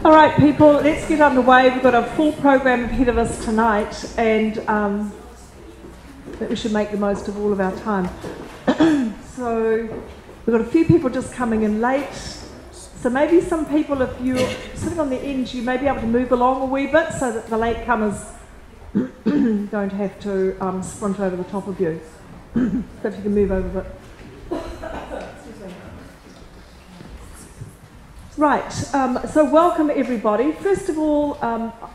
All right, people, let's get underway. We've got a full program ahead of us tonight, and that we should make the most of all of our time. So we've got a few people just coming in late. So maybe some people, if you're sitting on the end, you may be able to move along a wee bit so that the latecomers don't have to sprint over the top of you. So if you can move over a bit. Right, so welcome everybody. First of all,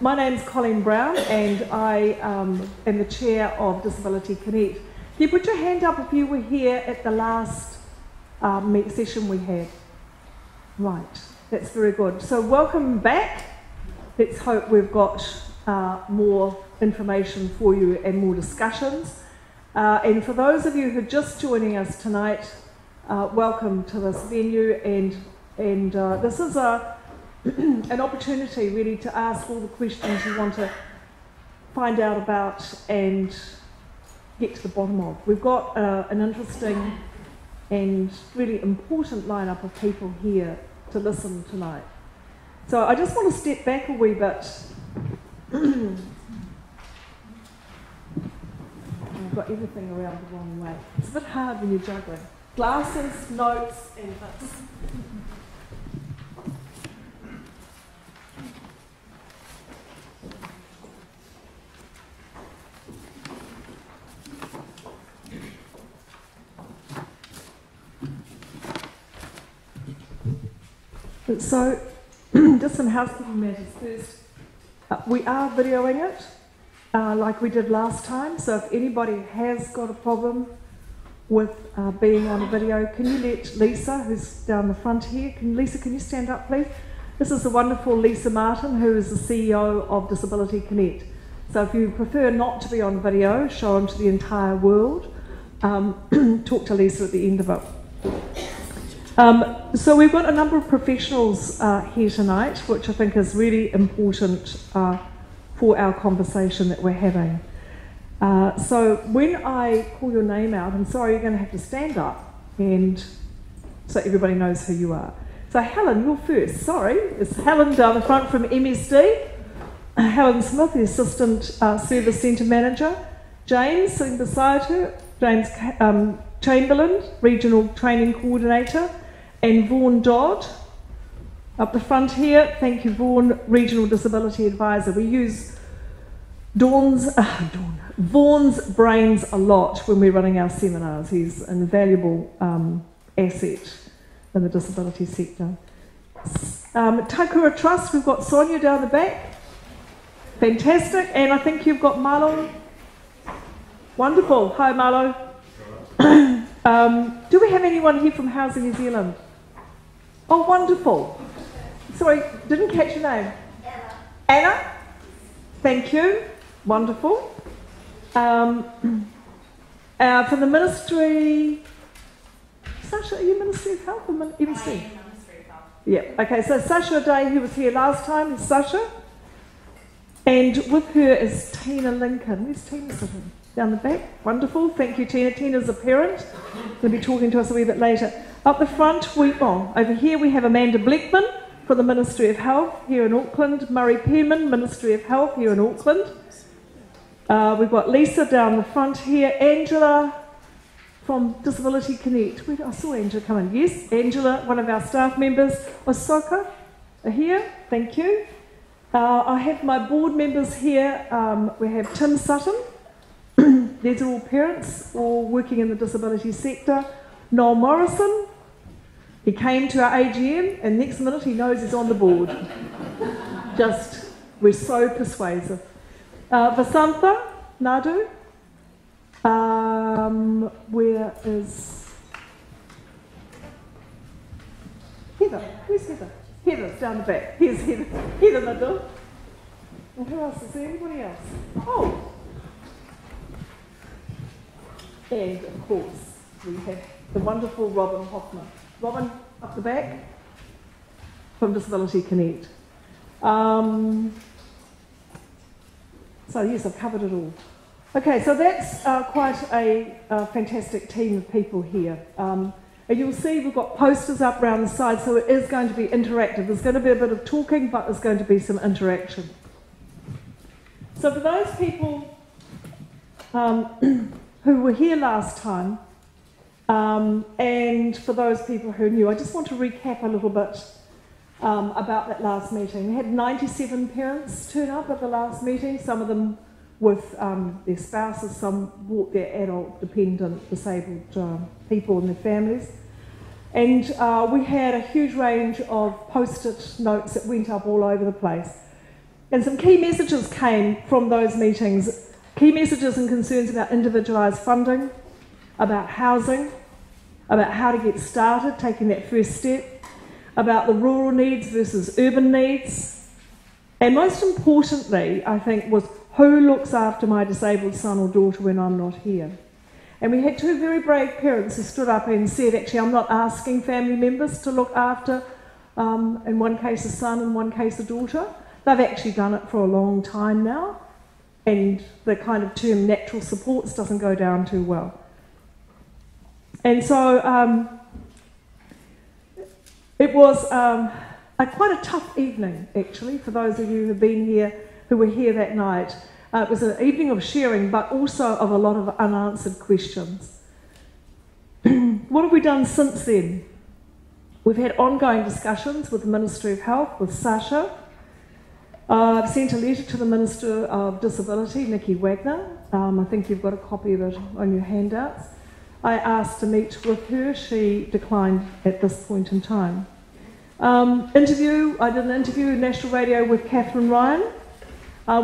my name's Colleen Brown and I am the chair of Disability Connect. Can you put your hand up if you were here at the last session we had? Right, that's very good. So welcome back. Let's hope we've got more information for you and more discussions. And for those of you who are just joining us tonight, welcome to this venue, and this is an opportunity really to ask all the questions you want to find out about and get to the bottom of. We've got an interesting and really important lineup of people here to listen tonight. So I just want to step back a wee bit. I've got everything around the wrong way. It's a bit hard when you're juggling. Glasses, notes, and bits. So, just some housekeeping matters first. We are videoing it, like we did last time, so if anybody has got a problem with being on a video, can you let Lisa, who's down the front here, Lisa, can you stand up please? This is the wonderful Lisa Martin, who is the CEO of Disability Connect. So if you prefer not to be on video, show them to the entire world, talk to Lisa at the end of it. So we've got a number of professionals here tonight, which I think is really important for our conversation that we're having. So when I call your name out, I'm sorry, you're going to have to stand up, and so everybody knows who you are. So Helen, you're first. Sorry, it's Helen down the front from MSD. Helen Smith, the Assistant Service Centre Manager. James, sitting beside her, James Chamberlain, Regional Training Coordinator. And Vaughan Dodd, up the front here. Thank you, Vaughan, Regional Disability Advisor. We use Vaughan's brains a lot when we're running our seminars. He's an invaluable asset in the disability sector. Taikura Trust, we've got Sonia down the back. Fantastic. And I think you've got Marlo. Wonderful. Hi, Marlo. Do we have anyone here from Housing New Zealand? Oh, wonderful. Sorry, didn't catch your name. Anna. Anna? Thank you. Wonderful. From the Ministry... Sasha, are you Ministry of Health or MC? I am Ministry of Health. Yeah, okay, so Sasha Day, who was here last time, is Sasha. And with her is Tina Lincoln. Where's Tina sitting? Down the back. Wonderful. Thank you, Tina. Tina's a parent. She'll be talking to us a wee bit later. Up the front, over here we have Amanda Bleckman from the Ministry of Health here in Auckland. Murray Penman, Ministry of Health here in Auckland. We've got Lisa down the front here. Angela from Disability Connect. I saw Angela come in. Yes, Angela, one of our staff members. Osaka are here. Thank you. I have my board members here. We have Tim Sutton. These are all parents, all working in the disability sector. Noel Morrison, he came to our AGM and next minute he knows he's on the board. We're so persuasive. Vasantha Nadu, where is Heather? Where's Heather? Heather's down the back. Here's Heather. Heather Nadu. And who else? Is there anybody else? Oh! And of course, we have the wonderful Robin Hoffman. Robin, up the back, from Disability Connect. So yes, I've covered it all. Okay, so that's quite a fantastic team of people here. And you'll see we've got posters up around the side, so it is going to be interactive. There's going to be a bit of talking, but there's going to be some interaction. So for those people who were here last time, and for those people who are new, I just want to recap a little bit about that last meeting. We had 97 parents turn up at the last meeting, some of them with their spouses, some brought their adult, dependent, disabled people and their families. And we had a huge range of post-it notes that went up all over the place. And some key messages came from those meetings. Key messages and concerns about individualised funding, about housing, about how to get started, taking that first step, about the rural needs versus urban needs. And most importantly, I think, was who looks after my disabled son or daughter when I'm not here. And we had two very brave parents who stood up and said, actually, I'm not asking family members to look after, in one case a son, in one case a daughter. They've actually done it for a long time now, and the kind of term natural supports doesn't go down too well. And so it was quite a tough evening, actually, for those of you who've been here, who were here that night. It was an evening of sharing, but also of a lot of unanswered questions. What have we done since then? We've had ongoing discussions with the Ministry of Health, with Sasha. I've sent a letter to the Minister of Disability, Nikki Wagner. I think you've got a copy of it on your handouts. I asked to meet with her. She declined at this point in time. I did an interview on National Radio with Catherine Ryan.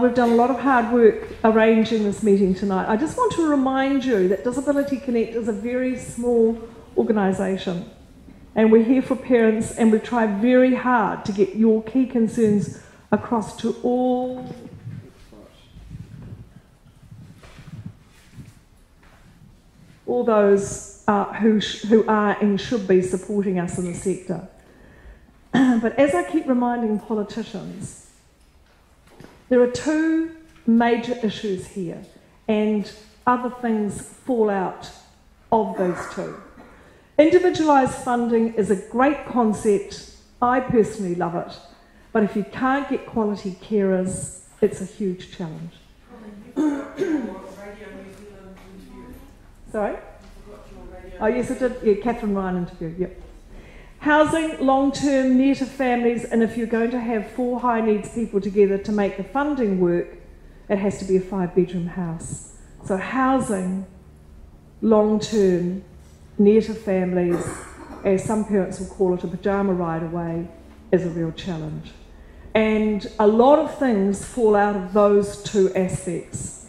We've done a lot of hard work arranging this meeting tonight. I just want to remind you that Disability Connect is a very small organisation, and we're here for parents, and we've tried very hard to get your key concerns across to all those who are and should be supporting us in the sector. But as I keep reminding politicians, there are two major issues here, and other things fall out of those two. Individualised funding is a great concept. I personally love it. But if you can't get quality carers, it's a huge challenge. Sorry? Oh, yes, I did. Yeah, Catherine Ryan interview, yep. Housing, long-term, near to families, and if you're going to have 4 high needs people together to make the funding work, it has to be a 5-bedroom house. So housing, long-term, near to families, as some parents will call it, a pyjama ride away, is a real challenge. And a lot of things fall out of those two aspects.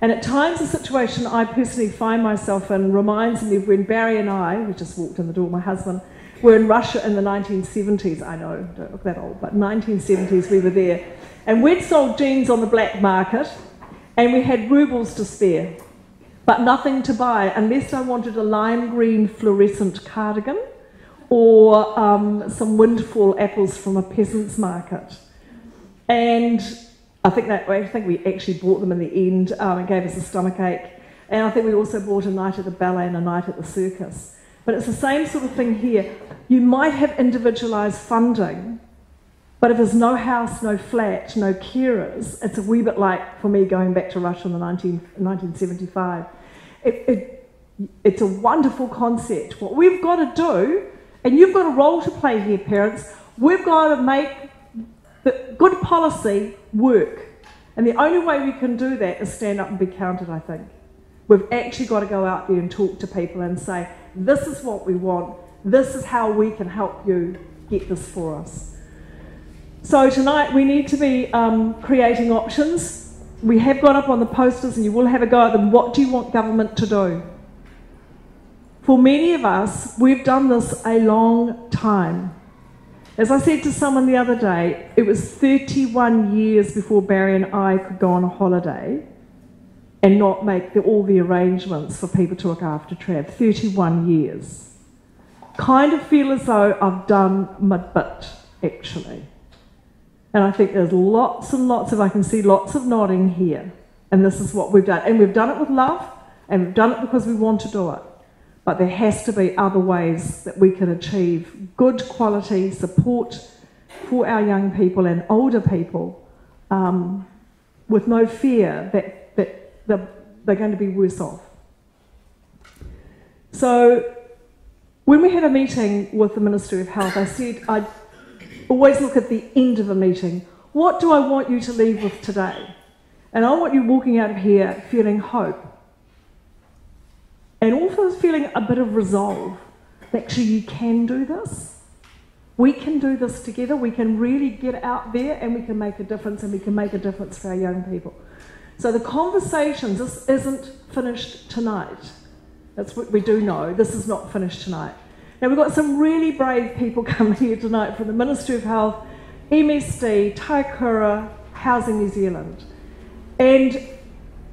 And at times the situation I personally find myself in reminds me of when Barry and I, we just walked in the door, my husband, were in Russia in the 1970s. I know, don't look that old, but 1970s we were there. And we'd sold jeans on the black market, and we had rubles to spare, but nothing to buy unless I wanted a lime green fluorescent cardigan or some windfall apples from a peasant's market. And I think we actually bought them in the end. It gave us a stomachache. And I think we also bought a night at the ballet and a night at the circus. But it's the same sort of thing here. You might have individualised funding, but if there's no house, no flat, no carers, it's a wee bit like, for me, going back to Russia in 1975. It's a wonderful concept. What we've got to do, and you've got a role to play here, parents, we've got to make the good policy work. And the only way we can do that is stand up and be counted, I think. We've actually got to go out there and talk to people and say, this is what we want, this is how we can help you get this for us. So tonight we need to be creating options. We have got up on the posters, and you will have a go at them. What do you want government to do? For many of us, we've done this a long time. As I said to someone the other day, it was 31 years before Barry and I could go on a holiday and not make all the arrangements for people to look after Trav. 31 years. Kind of feel as though I've done my bit, actually. And I think there's lots and lots of, I can see lots of nodding here. And this is what we've done. And we've done it with love, and we've done it because we want to do it. But there has to be other ways that we can achieve good quality support for our young people and older people with no fear that they're going to be worse off. So when we had a meeting with the Ministry of Health, I said I'd always look at the end of a meeting. What do I want you to leave with today? And I want you walking out of here feeling hope. And also feeling a bit of resolve. Actually, you can do this. We can do this together. We can really get out there and we can make a difference, and we can make a difference for our young people. So the conversations, this isn't finished tonight. That's what we do know. This is not finished tonight. Now, we've got some really brave people coming here tonight from the Ministry of Health, MSD, Taikura, Housing New Zealand. And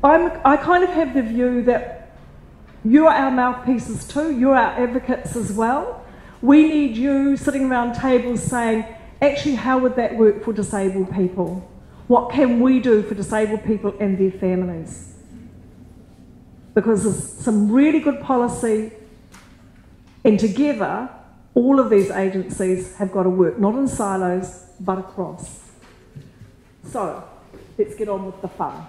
I kind of have the view that you're our mouthpieces too, you're our advocates as well. We need you sitting around tables saying, actually, how would that work for disabled people? What can we do for disabled people and their families? Because there's some really good policy, and together, all of these agencies have got to work, not in silos, but across. So, let's get on with the fun.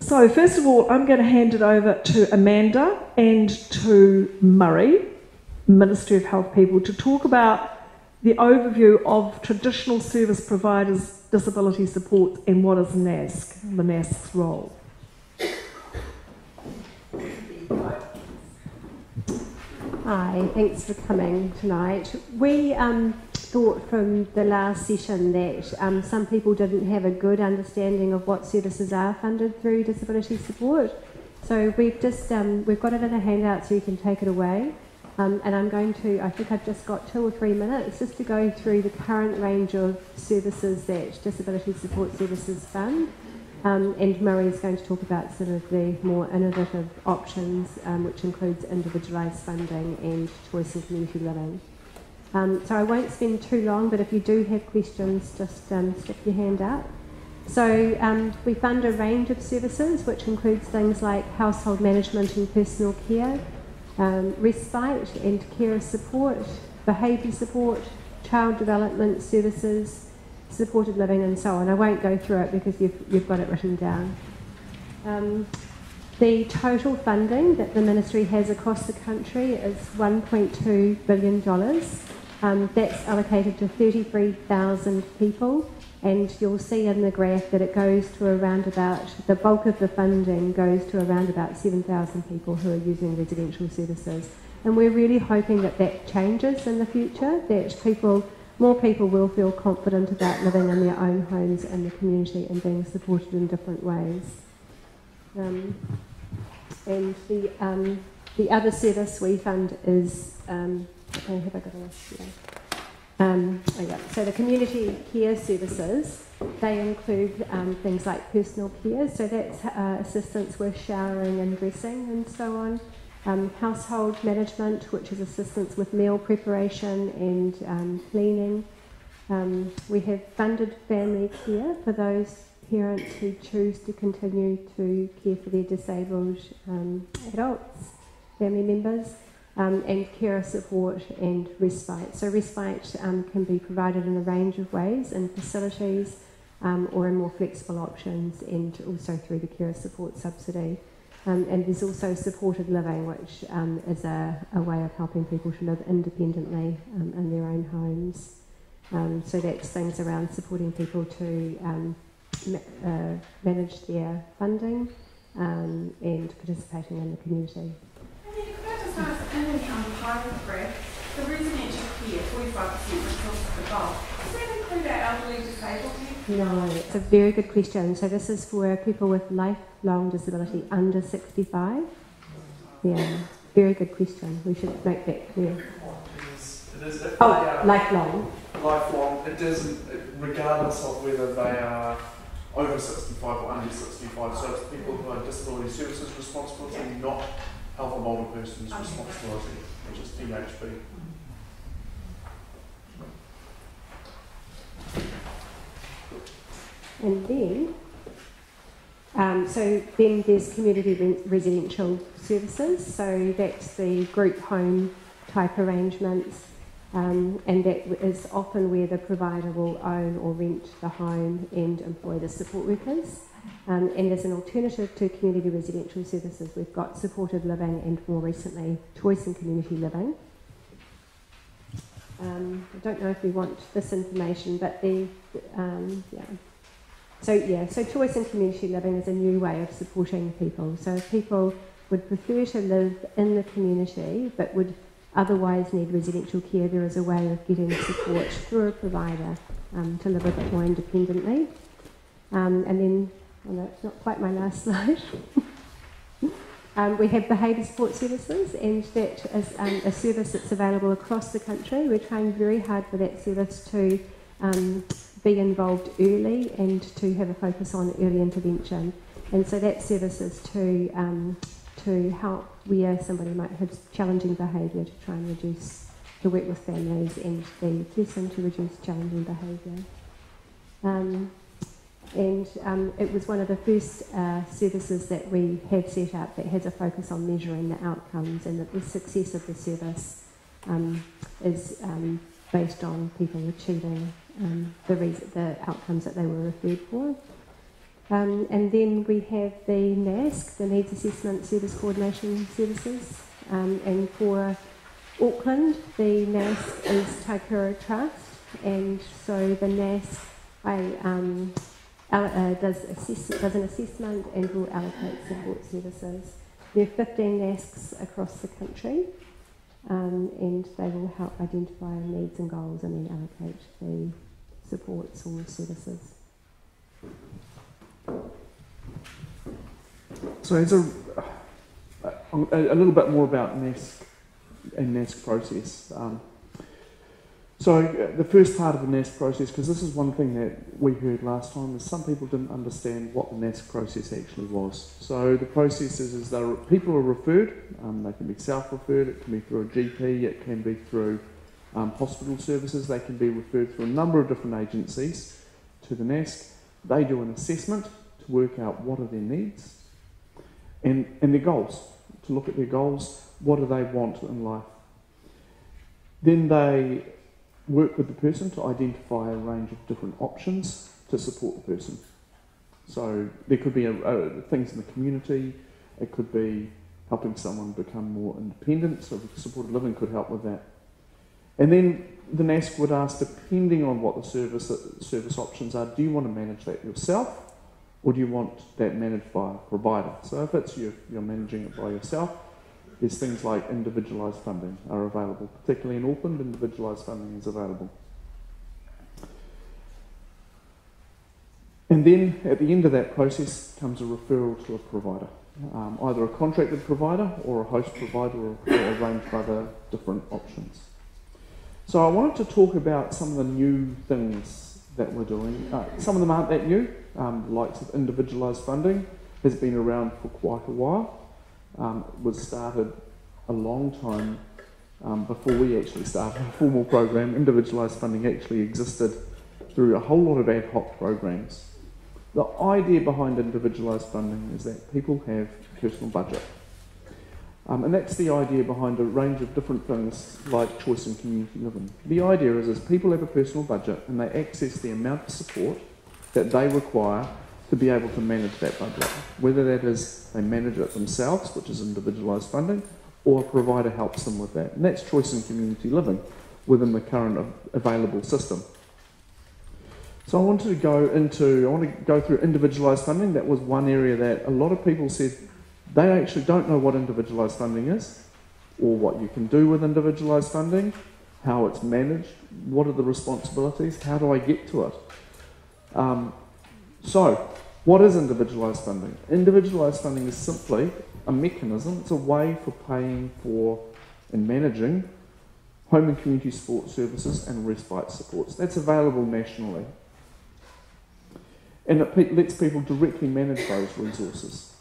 So first of all, I'm going to hand it over to Amanda and to Murray, Ministry of Health people, to talk about the overview of traditional service providers' disability support and what is NASC, the NASC's role. Hi, thanks for coming tonight. We thought from the last session that some people didn't have a good understanding of what services are funded through disability support. So we've just, we've got it in a handout so you can take it away. And I'm going to, I think I've just got 2 or 3 minutes just to go through the current range of services that disability support services fund. And Murray's going to talk about sort of the more innovative options, which includes individualised funding and choice of community living. So I won't spend too long, but if you do have questions, just stick your hand up. So we fund a range of services, which includes things like household management and personal care, respite and carer support, behaviour support, child development services, supported living and so on. I won't go through it because you've got it written down. The total funding that the Ministry has across the country is $1.2 billion. That's allocated to 33,000 people, and you'll see in the graph that it goes to around about, the bulk of the funding goes to around about 7,000 people who are using residential services. And we're really hoping that that changes in the future, that more people will feel confident about living in their own homes in the community and being supported in different ways. And the other service we fund is, have I got a list here? So the community care services, they include things like personal care, so that's assistance with showering and dressing and so on. Household management, which is assistance with meal preparation and cleaning. We have funded family care for those parents who choose to continue to care for their disabled adults, family members, and carer support and respite. So respite can be provided in a range of ways, in facilities or in more flexible options, and also through the carer support subsidy. And there's also supported living, which is a way of helping people to live independently in their own homes. So that's things around supporting people to manage their funding and participating in the community. Could I just ask, in the pie graph, the residential care, 45% responsible above, does that include our elderly disabled people? No, it's a very good question. So this is for people with lifelong disability under 65. Yeah, very good question. We should make that clear. It is lifelong. Lifelong. It doesn't, regardless of whether they are over 65 or under 65. So it's people who are disability services responsibility, not health of older persons responsibility, which is DHB. And then, so then there's community residential services, so that's the group home type arrangements, and that is often where the provider will own or rent the home and employ the support workers. And as an alternative to community residential services, we've got supported living and more recently choice and community living. I don't know if we want this information, but So choice and community living is a new way of supporting people. So if people would prefer to live in the community but would otherwise need residential care, there is a way of getting support through a provider to live a bit more independently. And then, oh no, it's not quite my last slide. We have behaviour support services, and that is a service that's available across the country. We're trying very hard for that service to be involved early and to have a focus on early intervention. And so that service is to help where somebody might have challenging behaviour, to try and reduce, to work with families and the person to reduce challenging behaviour. It was one of the first services that we have set up that has a focus on measuring the outcomes, and that the success of the service is based on people achieving the outcomes that they were referred for. And then we have the NASC, the Needs Assessment Service Coordination Services. And for Auckland, the NASC is Taikura Trust, and so the NASC does an assessment and will allocate support services. There are 15 NASCs across the country, and they will help identify needs and goals and then allocate the supports or services. So it's a little bit more about NASC and NASC process. So the first part of the NASC process, because this is one thing that we heard last time, is some people didn't understand what the NASC process actually was. So the process is people are referred, they can be self-referred, it can be through a GP, it can be through hospital services, they can be referred through a number of different agencies to the NASC. They do an assessment to work out what are their needs and their goals, to look at their goals, what do they want in life. Then they work with the person to identify a range of different options to support the person. So there could be things in the community, it could be helping someone become more independent, so supported living could help with that. And then the NASC would ask, depending on what the service options are, do you want to manage that yourself, or do you want that managed by a provider? So if it's you're managing it by yourself, there's things like individualised funding are available. Particularly in Auckland, individualised funding is available. And then at the end of that process comes a referral to a provider, either a contracted provider or a host provider, or a range of other different options. So I wanted to talk about some of the new things that we're doing. Some of them aren't that new. The likes of individualised funding has been around for quite a while. Was started a long time before we actually started a formal program. Individualised funding actually existed through a whole lot of ad hoc programs. The idea behind individualised funding is that people have a personal budget. And that's the idea behind a range of different things like choice and community living. The idea is people have a personal budget and they access the amount of support that they require to be able to manage that budget. Whether that is they manage it themselves, which is individualised funding, or a provider helps them with that. And that's choice and community living within the current available system. So I want to go through individualised funding. That was one area that a lot of people said they actually don't know what individualised funding is, or what you can do with individualised funding, how it's managed, what are the responsibilities, how do I get to it. So, what is individualised funding? Individualised funding is simply a mechanism, it's a way for paying for and managing home and community support services and respite supports. That's available nationally. And it lets people directly manage those resources.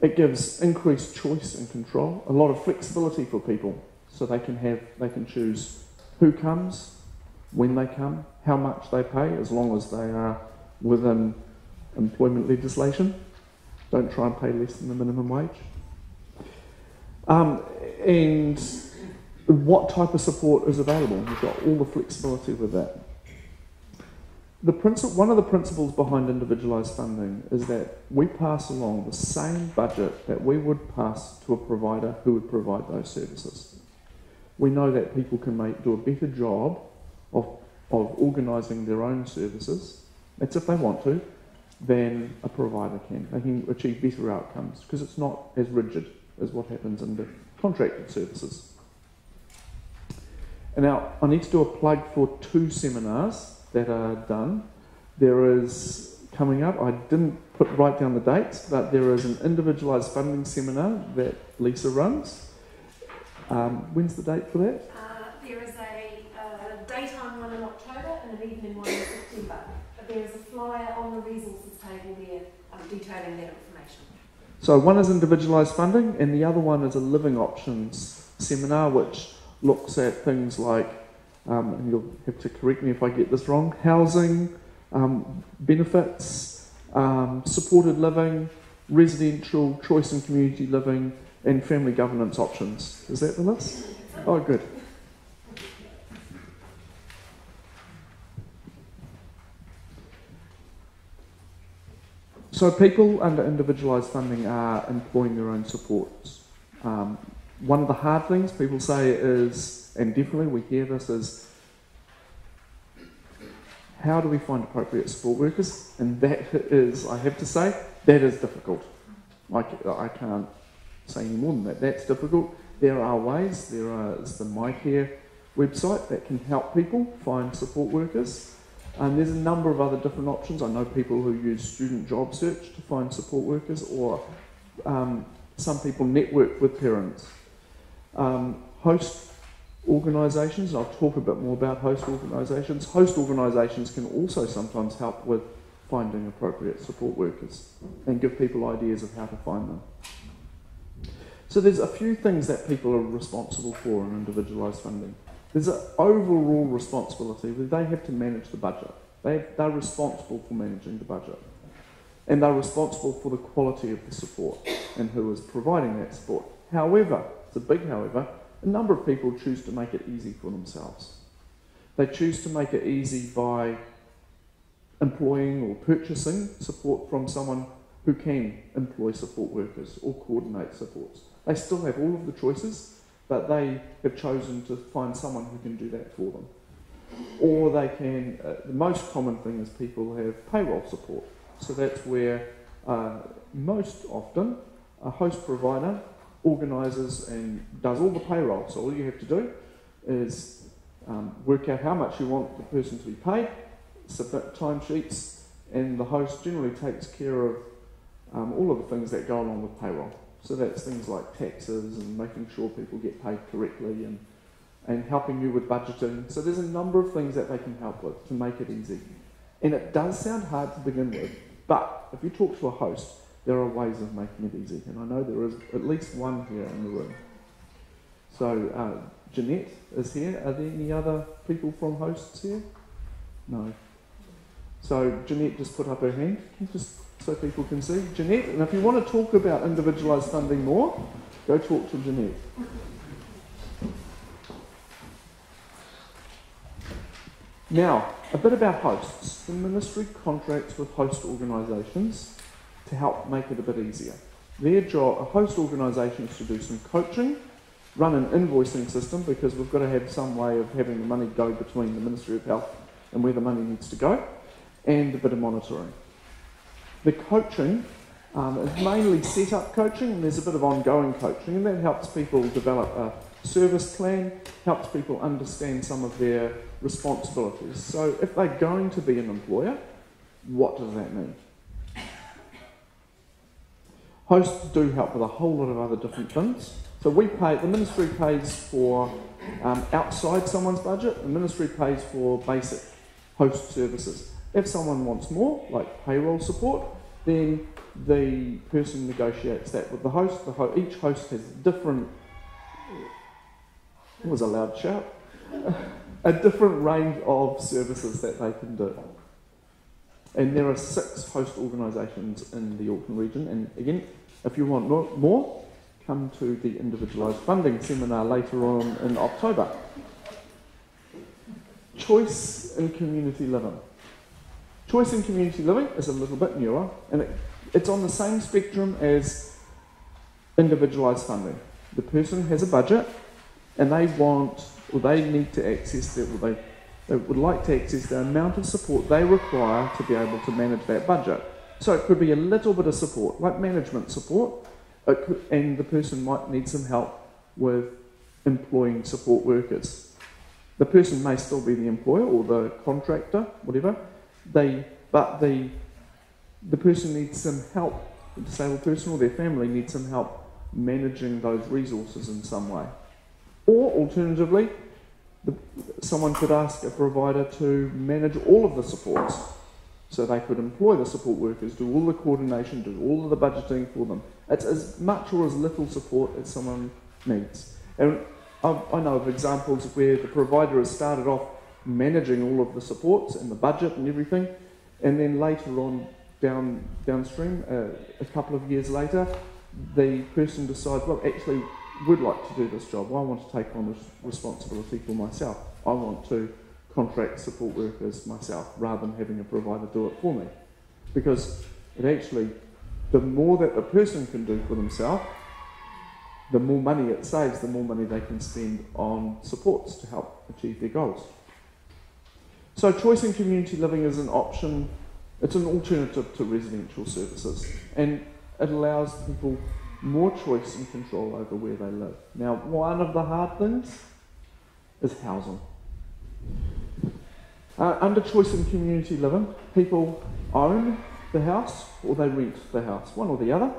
It gives increased choice and control, a lot of flexibility for people, so they can choose who comes, when they come, how much they pay, as long as they are within employment legislation. Don't try and pay less than the minimum wage. And what type of support is available? We've got all the flexibility with that. One of the principles behind individualised funding is that we pass along the same budget that we would pass to a provider who would provide those services. We know that people can do a better job of organising their own services, that's if they want to, than a provider can. They can achieve better outcomes because it's not as rigid as what happens in the contracted services. And now, I need to do a plug for 2 seminars that are done. There is, coming up, I didn't write down the dates, but there is an individualised funding seminar that Lisa runs. When's the date for that? There is a daytime one in October and an evening one in September. But there is a flyer on the resources table there detailing that information. So one is individualised funding and the other one is a living options seminar which looks at things like, and you'll have to correct me if I get this wrong, housing, benefits, supported living, residential, choice and community living, and family governance options. Is that the list? Oh, good. So people under individualised funding are employing their own supports. One of the hard things people say is, and definitely we hear this, is how do we find appropriate support workers? And that is, I have to say, that is difficult. I can't say any more than that. That's difficult. There are ways. There is the MyCare website that can help people find support workers. And there's a number of other different options. I know people who use student job search to find support workers, or some people network with parents. Host organisations, I'll talk a bit more about host organisations. Host organisations can also sometimes help with finding appropriate support workers and give people ideas of how to find them. So there's a few things that people are responsible for in individualised funding. There's an overall responsibility where they have to manage the budget. They're responsible for managing the budget. And they're responsible for the quality of the support and who is providing that support. However, it's a big however, a number of people choose to make it easy for themselves. They choose to make it easy by employing or purchasing support from someone who can employ support workers or coordinate supports. They still have all of the choices, but they have chosen to find someone who can do that for them. Or they can, the most common thing is people have payroll support. So that's where most often a host provider organises and does all the payroll. So all you have to do is work out how much you want the person to be paid, submit timesheets, and the host generally takes care of all of the things that go along with payroll. So that's things like taxes and making sure people get paid correctly and helping you with budgeting. So there's a number of things that they can help with to make it easy. And it does sound hard to begin with, but if you talk to a host, there are ways of making it easy. And I know there is at least one here in the room. So Jeanette is here. Are there any other people from hosts here? No. So Jeanette just put up her hand. Can you just, so people can see? Jeanette, and if you want to talk about individualised funding more, go talk to Jeanette. Now, a bit about hosts. The ministry contracts with host organisations to help make it a bit easier. Their job, a host organisation, is to do some coaching, run an invoicing system, because we've got to have some way of having the money go between the Ministry of Health and where the money needs to go, and a bit of monitoring. The coaching is mainly set-up coaching, and there's a bit of ongoing coaching, and that helps people develop a service plan, helps people understand some of their responsibilities. So if they're going to be an employer, what does that mean? Hosts do help with a whole lot of other different things. So we pay, the ministry pays for outside someone's budget, the ministry pays for basic host services. If someone wants more, like payroll support, then the person negotiates that with the host. Each host has different, what was a loud shout? A different range of services that they can do. And there are 6 host organisations in the Auckland region. And again, if you want more, come to the individualised funding seminar later on in October. Choice in community living. Choice in community living is a little bit newer, and it's on the same spectrum as individualised funding. The person has a budget, and they want, or they need to access that, or they would like to access the amount of support they require to be able to manage that budget. So it could be a little bit of support, like management support, and the person might need some help with employing support workers. The person may still be the employer or the contractor, whatever, but the person needs some help, the disabled person or their family needs some help managing those resources in some way. Or alternatively, someone could ask a provider to manage all of the supports. So they could employ the support workers, do all the coordination, do all of the budgeting for them. It's as much or as little support as someone needs. And I know of examples where the provider has started off managing all of the supports and the budget and everything, and then later on downstream, a couple of years later, the person decides, well, actually, would like to do this job. I want to take on this responsibility for myself. I want to contract support workers myself rather than having a provider do it for me. Because it actually, the more that the person can do for themselves, the more money it saves, the more money they can spend on supports to help achieve their goals. So choice in community living is an option, it's an alternative to residential services, and it allows people more choice and control over where they live. Now, one of the hard things is housing. Under choice in community living, people own the house or they rent the house, one or the other.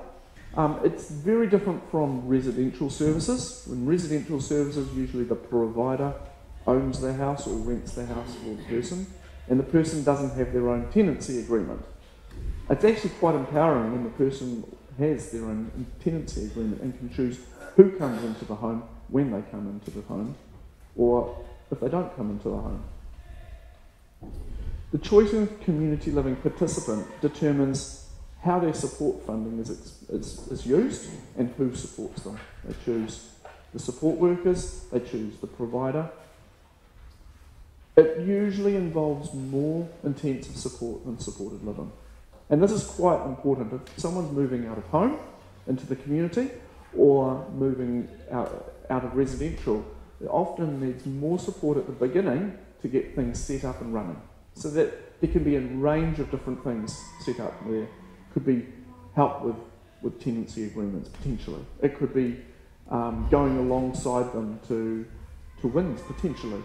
It's very different from residential services. In residential services, usually the provider owns the house or rents the house for the person, and the person doesn't have their own tenancy agreement. It's actually quite empowering when the person has their own tenancy agreement and can choose who comes into the home, when they come into the home, or if they don't come into the home. The choice in community living participant determines how their support funding is used and who supports them. They choose the support workers, they choose the provider. It usually involves more intensive support than supported living. And this is quite important. If someone's moving out of home into the community or moving out of residential, it often needs more support at the beginning to get things set up and running. So that there can be a range of different things set up there. It could be help with tenancy agreements, potentially. It could be going alongside them to wins, potentially.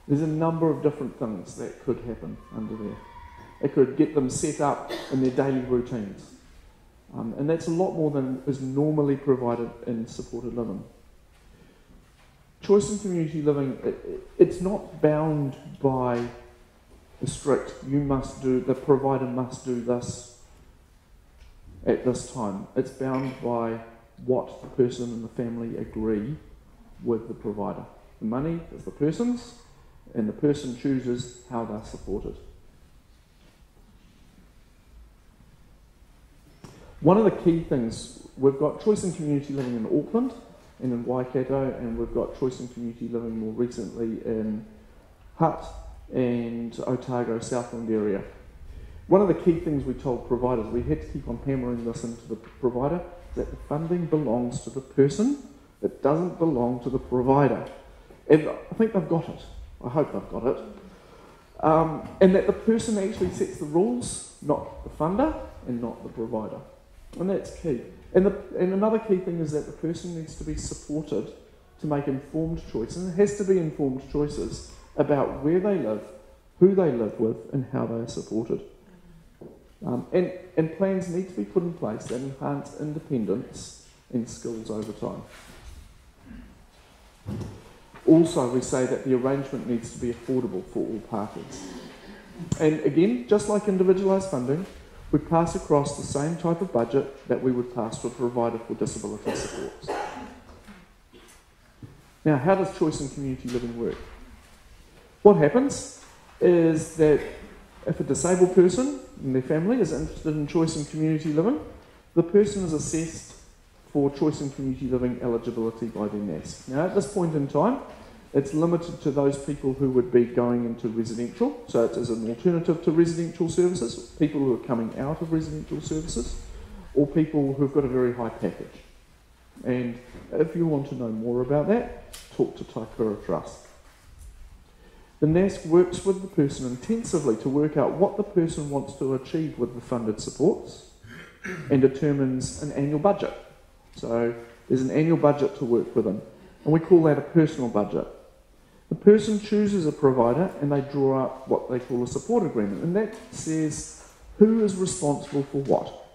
There's a number of different things that could happen under there. It could get them set up in their daily routines. And that's a lot more than is normally provided in supported living. Choice in community living, it's not bound by a strict, the provider must do this at this time. It's bound by what the person and the family agree with the provider. The money is the person's, and the person chooses how they're supported. One of the key things, we've got choice in community living in Auckland and in Waikato, and we've got choice in community living more recently in Hutt and Otago, Southland area. One of the key things we told providers, we had to keep on hammering this into the provider, that the funding belongs to the person, it doesn't belong to the provider. And I think they've got it. I hope they've got it. And that the person actually sets the rules, not the funder and not the provider. And that's key. And another key thing is that the person needs to be supported to make informed choices. And it has to be informed choices about where they live, who they live with, and how they are supported. And plans need to be put in place that enhance independence and skills over time. Also, we say that the arrangement needs to be affordable for all parties. And again, just like individualised funding, we pass across the same type of budget that we would pass to a provider for disability supports. Now, how does choice in community living work? What happens is that If a disabled person and their family is interested in choice and community living, the person is assessed for choice and community living eligibility by their NAS. Now, at this point in time, it's limited to those people who would be going into residential, so it's as an alternative to residential services, people who are coming out of residential services, or people who've got a very high package. And if you want to know more about that, talk to Taikura Trust. The NAS works with the person intensively to work out what the person wants to achieve with the funded supports and determines an annual budget. So there's an annual budget to work within, and we call that a personal budget. The person chooses a provider and they draw up what they call a support agreement, and that says who is responsible for what.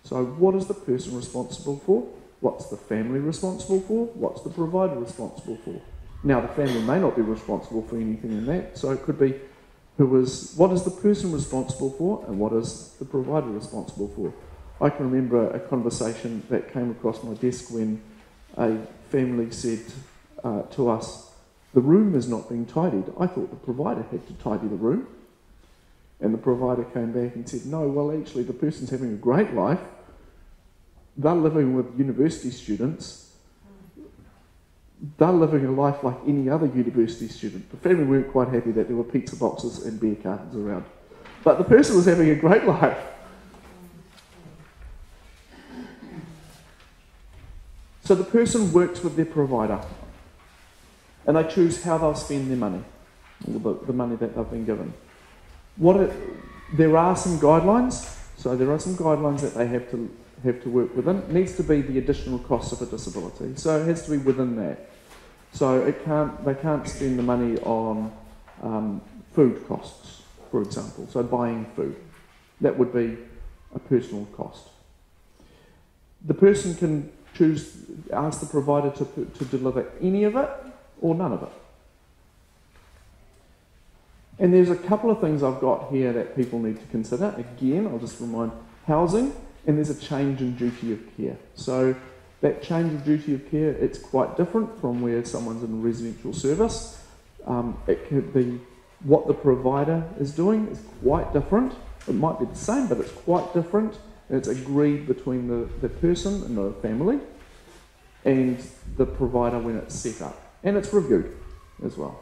So what is the person responsible for? What's the family responsible for? What's the provider responsible for? Now, the family may not be responsible for anything in that, so it could be what is the person responsible for and what is the provider responsible for. I can remember a conversation that came across my desk when a family said to us, the room is not being tidied. I thought the provider had to tidy the room. And the provider came back and said, no, well, actually, the person's having a great life. They're living with university students. They're living a life like any other university student. The family weren't quite happy that there were pizza boxes and beer cartons around. But the person was having a great life. So the person works with their provider, and they choose how they'll spend their money, or the money that they've been given. There are some guidelines, so there are some guidelines that they have to work within. It needs to be the additional cost of a disability, so it has to be within that. So they can't spend the money on food costs, for example, so buying food. That would be a personal cost. The person can ask the provider to deliver any of it or none of it. And there's a couple of things I've got here that people need to consider. Again, I'll just remind, housing, and there's a change in duty of care. So that change of duty of care, it's quite different from where someone's in a residential service. It could be what the provider is doing is quite different. It might be the same, but it's quite different. It's agreed between the person and the family and the provider when it's set up. And it's reviewed as well.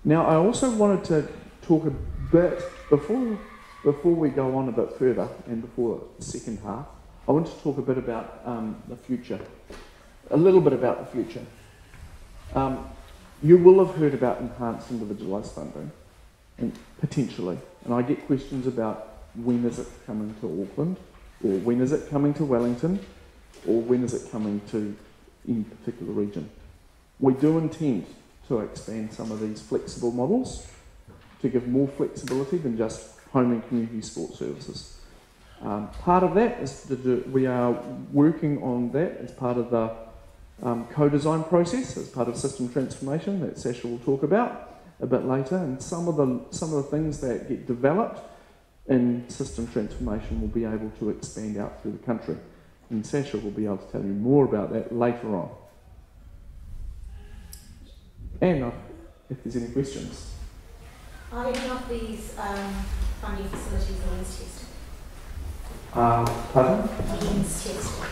Now, I also wanted to talk a bit, before we go on a bit further and before the second half, I want to talk a bit about the future. A little bit about the future. You will have heard about enhanced individualised funding, and potentially. And I get questions about when is it coming to Auckland, or when is it coming to Wellington, or when is it coming to any particular region. We do intend to expand some of these flexible models to give more flexibility than just home and community sport services. Part of that is we are working on that as part of the co-design process, as part of system transformation that Sasha will talk about a bit later, and some of the things that get developed in system transformation will be able to expand out through the country, and Sasha will be able to tell you more about that later on. And if there's any questions. Are any of these funding facilities means tested? Pardon? Means tested.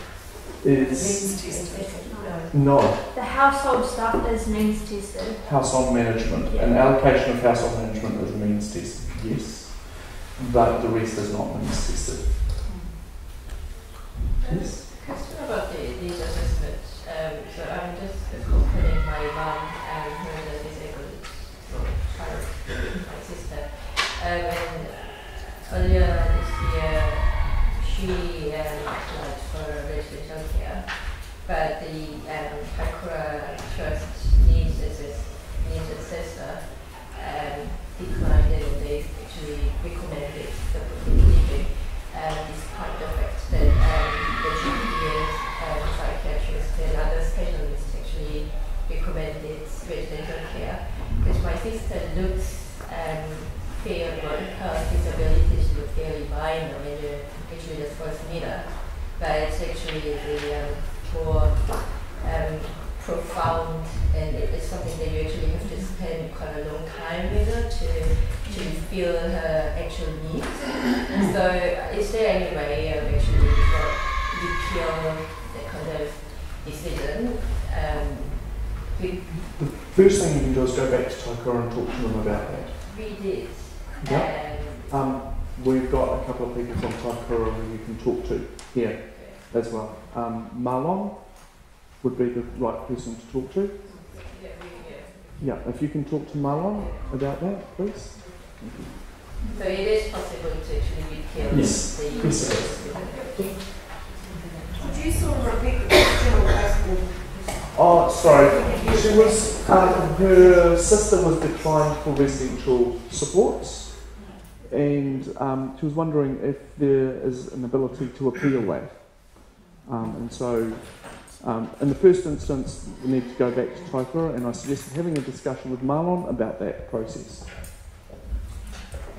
Means tested. No. The household stuff is means tested. Household management. Yeah. An allocation of household management is means tested, yes. But the rest is not means tested. Yes? Question about these assessments. So I'm just accompanying my mum and her disabled child, my sister. And earlier this year, she applied for residential care, but the Taikura Trust needs assessor declined it, and they actually recommended supported living. Despite the fact that the GPs, psychiatrists and other specialists actually recommended residential care. Because my sister looks her disabilities look very minor when you actually just first meet her. But it's actually the more profound, and it's something that you actually have to spend quite a long time with her to feel her actual needs. And so, is there any way of actually repeal that kind of decision? The first thing you can do is go back to Taikura and talk to them about that. We did. Yeah. We've got a couple of people from Taikura who you can talk to here as well. Marlon would be the right person to talk to. Yeah, if you can talk to Marlon about that, please. Thank you. So it is possible to actually repeal Yes. the Yes, it is. Could you sort of repeat the question or question? Oh, sorry. She was, her sister was declined for residential supports, and she was wondering if there is an ability to appeal that. And so, in the first instance, we need to go back to Taikura, and I suggested having a discussion with Marlon about that process.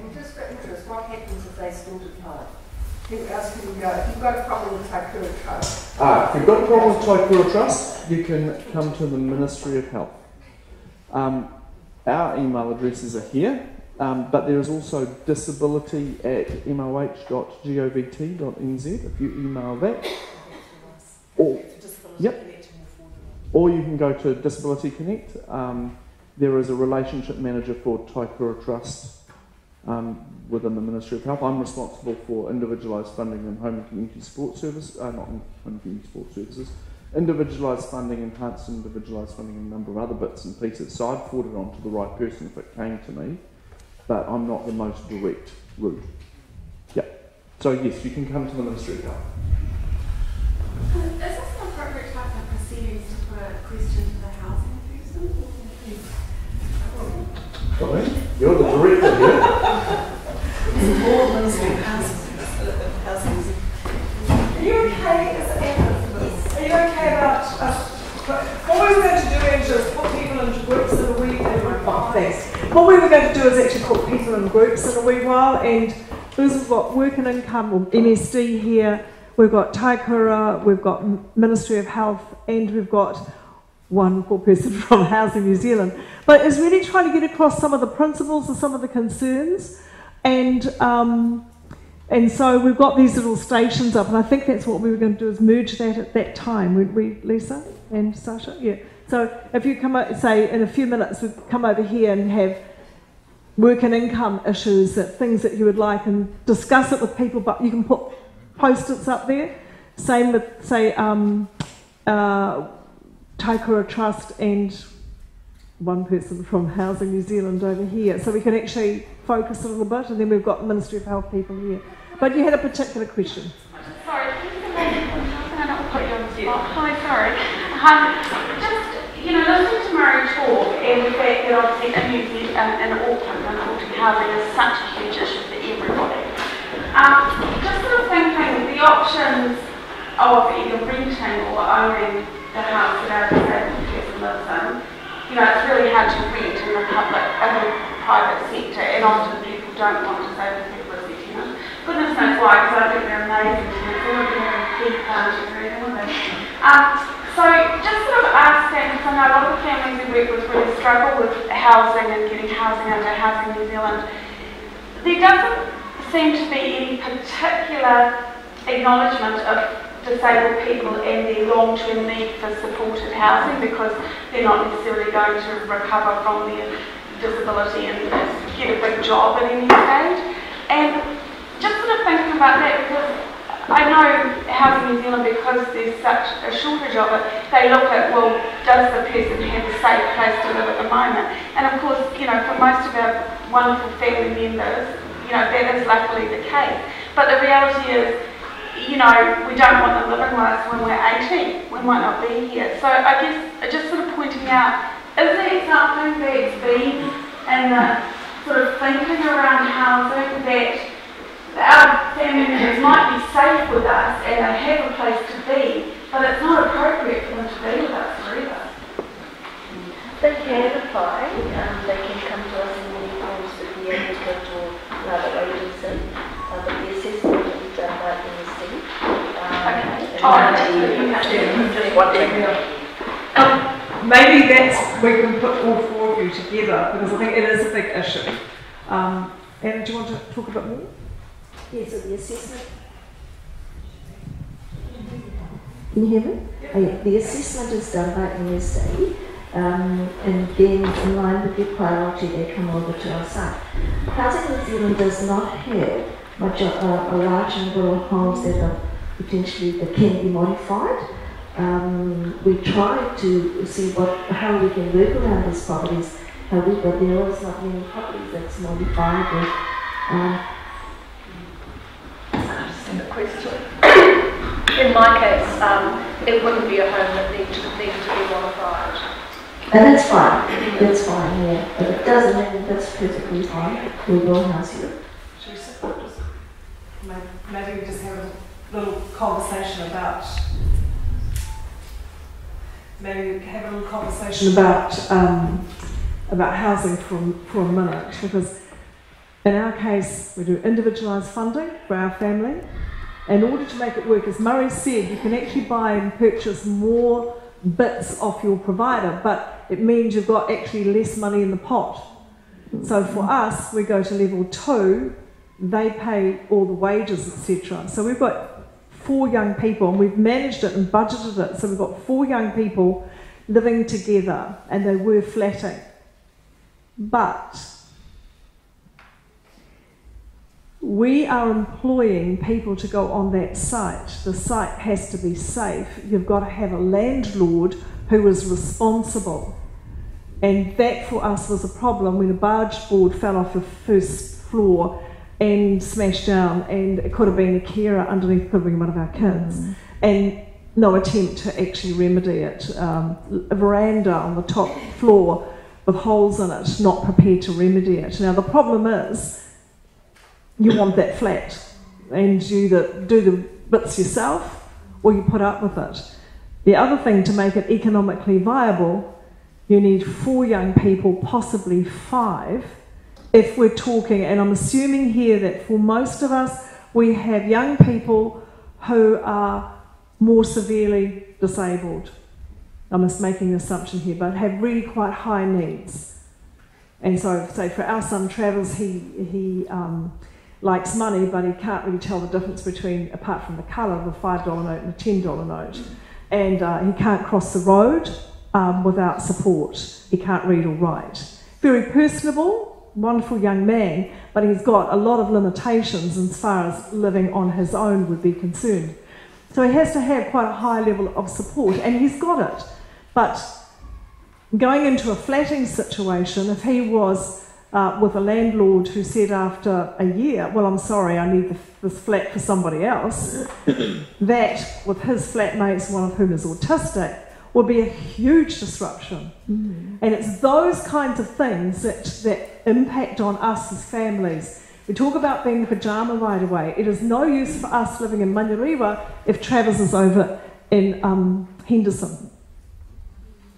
And just for interest, what happens if they still decline? Who else can you go? If you've got a problem with Taikura Trust. If you've got a problem with Taikura Trust, you can come to the Ministry of Health. Our email addresses are here, but there is also disability@moh.govt.nz if you email that. Or you can go to Disability Connect. There is a relationship manager for Taikura Trust within the Ministry of Health. I'm responsible for individualised funding and home and community support services, not home and community support services, individualised funding, enhanced individualised funding, and a number of other bits and pieces. So I'd forward it on to the right person if it came to me, but I'm not the most direct route. Yeah. So yes, you can come to the Ministry of Health. Is this an appropriate type of proceedings to put a question to the housing person? Sorry? You're the director here. More Ministry of Housing. Are you okay? Are you okay about us? What we were going to do, Angela, is put people into groups in a wee while. Thanks. What we were going to do is actually put people in groups in a wee while, and we've got work and income, or MSD here, we've got Taikura, we've got Ministry of Health, and we've got one poor person from Housing New Zealand. But it's really trying to get across some of the principles and some of the concerns, and so we've got these little stations up, and I think that's what we were going to do, is merge that at that time, weren't we, Lisa and Sasha? Yeah. So if you come out, say in a few minutes, we'll come over here and have work and income issues, things that you would like, and discuss it with people, but you can put post-its up there. Same with, say, Taikura Trust and one person from Housing New Zealand over here. So we can actually focus a little bit, and then we've got Ministry of Health people here. But you had a particular question. Sorry, I don't put you on the spot. Hi, sorry. Just, listening to Murray talk, and the fact that obviously community in Auckland and Auckland housing is such a huge issue for everybody. Just sort of thinking the options of either renting or owning the house that our disabled person lives in. It's really hard to rent in the private sector, and often people don't want disabled people as their tenants. Goodness knows why, because I think they're amazing tenants. All of them are key parties and everything with them. So just sort of asking, because I know a lot of the families we work with really struggle with housing and getting housing under Housing New Zealand. There doesn't seem to be any particular acknowledgement of disabled people and their long-term need for supported housing, because they're not necessarily going to recover from their disability and get a big job at any stage. And just sort of thinking about that, because I know Housing New Zealand, because there's such a shortage of it, they look at, well, does the person have a safe place to live at the moment? And of course, for most of our wonderful family members, that is luckily the case. But the reality is, we don't want them living with us when we're 18. We might not be here. So I guess just sort of pointing out, is there something that's been in the sort of thinking around housing that our family members might be safe with us and they have a place to be, but it's not appropriate for them to be with us forever? They can apply. They can come to us in many forms with the applicant or another agency. But the assessment is done by MSD. Okay. Just one thing. maybe that's, we can put all four of you together, because I think it is a big issue. Anna, do you want to talk a bit more? Yeah, so the assessment. Can you hear me? Oh, yeah. The assessment is done by MSD, and then in line with their priority, they come over to our site. Housing New Zealand does not have a large number of homes that are potentially that can be modified. We try to see how we can work around these properties. However, there is not many properties that's modifiable. A question. In my case, it wouldn't be a home that needs to be modified. And that's fine. That's fine, yeah. But it doesn't mean that's perfectly fine. We will house you. Should we sit just maybe we just have a little conversation about about housing for a minute, because in our case we do individualised funding for our family. In order to make it work, as Murray said, you can actually buy and purchase more bits off your provider, but it means you've got actually less money in the pot. So for us, we go to level 2, they pay all the wages, etc. So we've got 4 young people, and we've managed it and budgeted it. So we've got 4 young people living together, and they were flatting. But we are employing people to go on that site. The site has to be safe. You've got to have a landlord who is responsible. And that for us was a problem when a barge board fell off the first floor and smashed down, and it could have been a carer underneath, could have been one of our kids. And no attempt to actually remedy it. A veranda on the top floor with holes in it, not prepared to remedy it. Now the problem is, you want that flat, and you either do the bits yourself or you put up with it. The other thing, to make it economically viable, you need 4 young people, possibly 5, if we're talking, and I'm assuming here that for most of us, we have young people who are more severely disabled. I'm just making an assumption here, but have really quite high needs. And so, say for our son Travis, he likes money, but he can't really tell the difference between, apart from the colour, of a $5 note and a $10 note. And he can't cross the road without support. He can't read or write. Very personable, wonderful young man, but he's got a lot of limitations as far as living on his own would be concerned. So he has to have quite a high level of support, and he's got it. But going into a flatting situation, if he was with a landlord who said after a year, well, I'm sorry, I need this flat for somebody else, that with his flatmates, one of whom is autistic, would be a huge disruption. And it's those kinds of things that impact on us as families. We talk about being the pyjama right away. It is no use for us living in Manurewa if Travis is over in Henderson.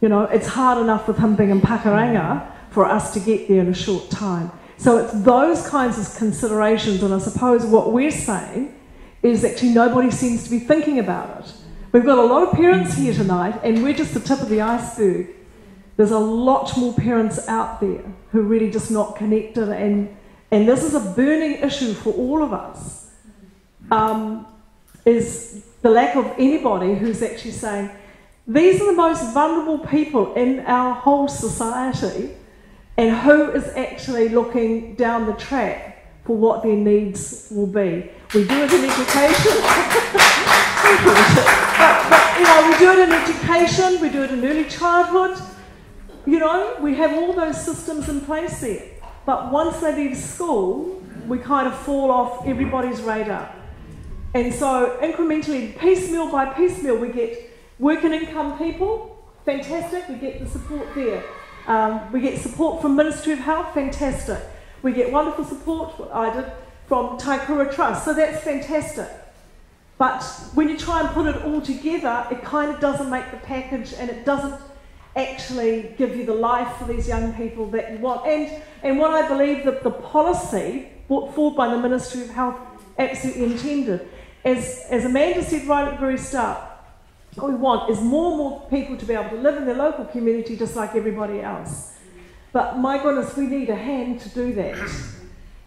You know, it's hard enough with him being in Pakuranga for us to get there in a short time. So it's those kinds of considerations, and I suppose what we're saying is actually nobody seems to be thinking about it. We've got a lot of parents here tonight, and we're just the tip of the iceberg. There's a lot more parents out there who are really just not connected, and this is a burning issue for all of us, is the lack of anybody who's actually saying, these are the most vulnerable people in our whole society, and who is actually looking down the track for what their needs will be. We do it in education. but you know, we do it in education, we do it in early childhood. You know, we have all those systems in place there. But once they leave school, we kind of fall off everybody's radar. And so incrementally, piecemeal by piecemeal, we get working income people, fantastic, we get the support there. We get support from Ministry of Health, fantastic. We get wonderful support, what I did, from Taikura Trust, so that's fantastic. But when you try and put it all together, it kind of doesn't make the package, and it doesn't actually give you the life for these young people that you want. And what I believe that the policy brought forward by the Ministry of Health absolutely intended, as Amanda said right at the very start, What we want is more people to be able to live in their local community just like everybody else. But my goodness, we need a hand to do that.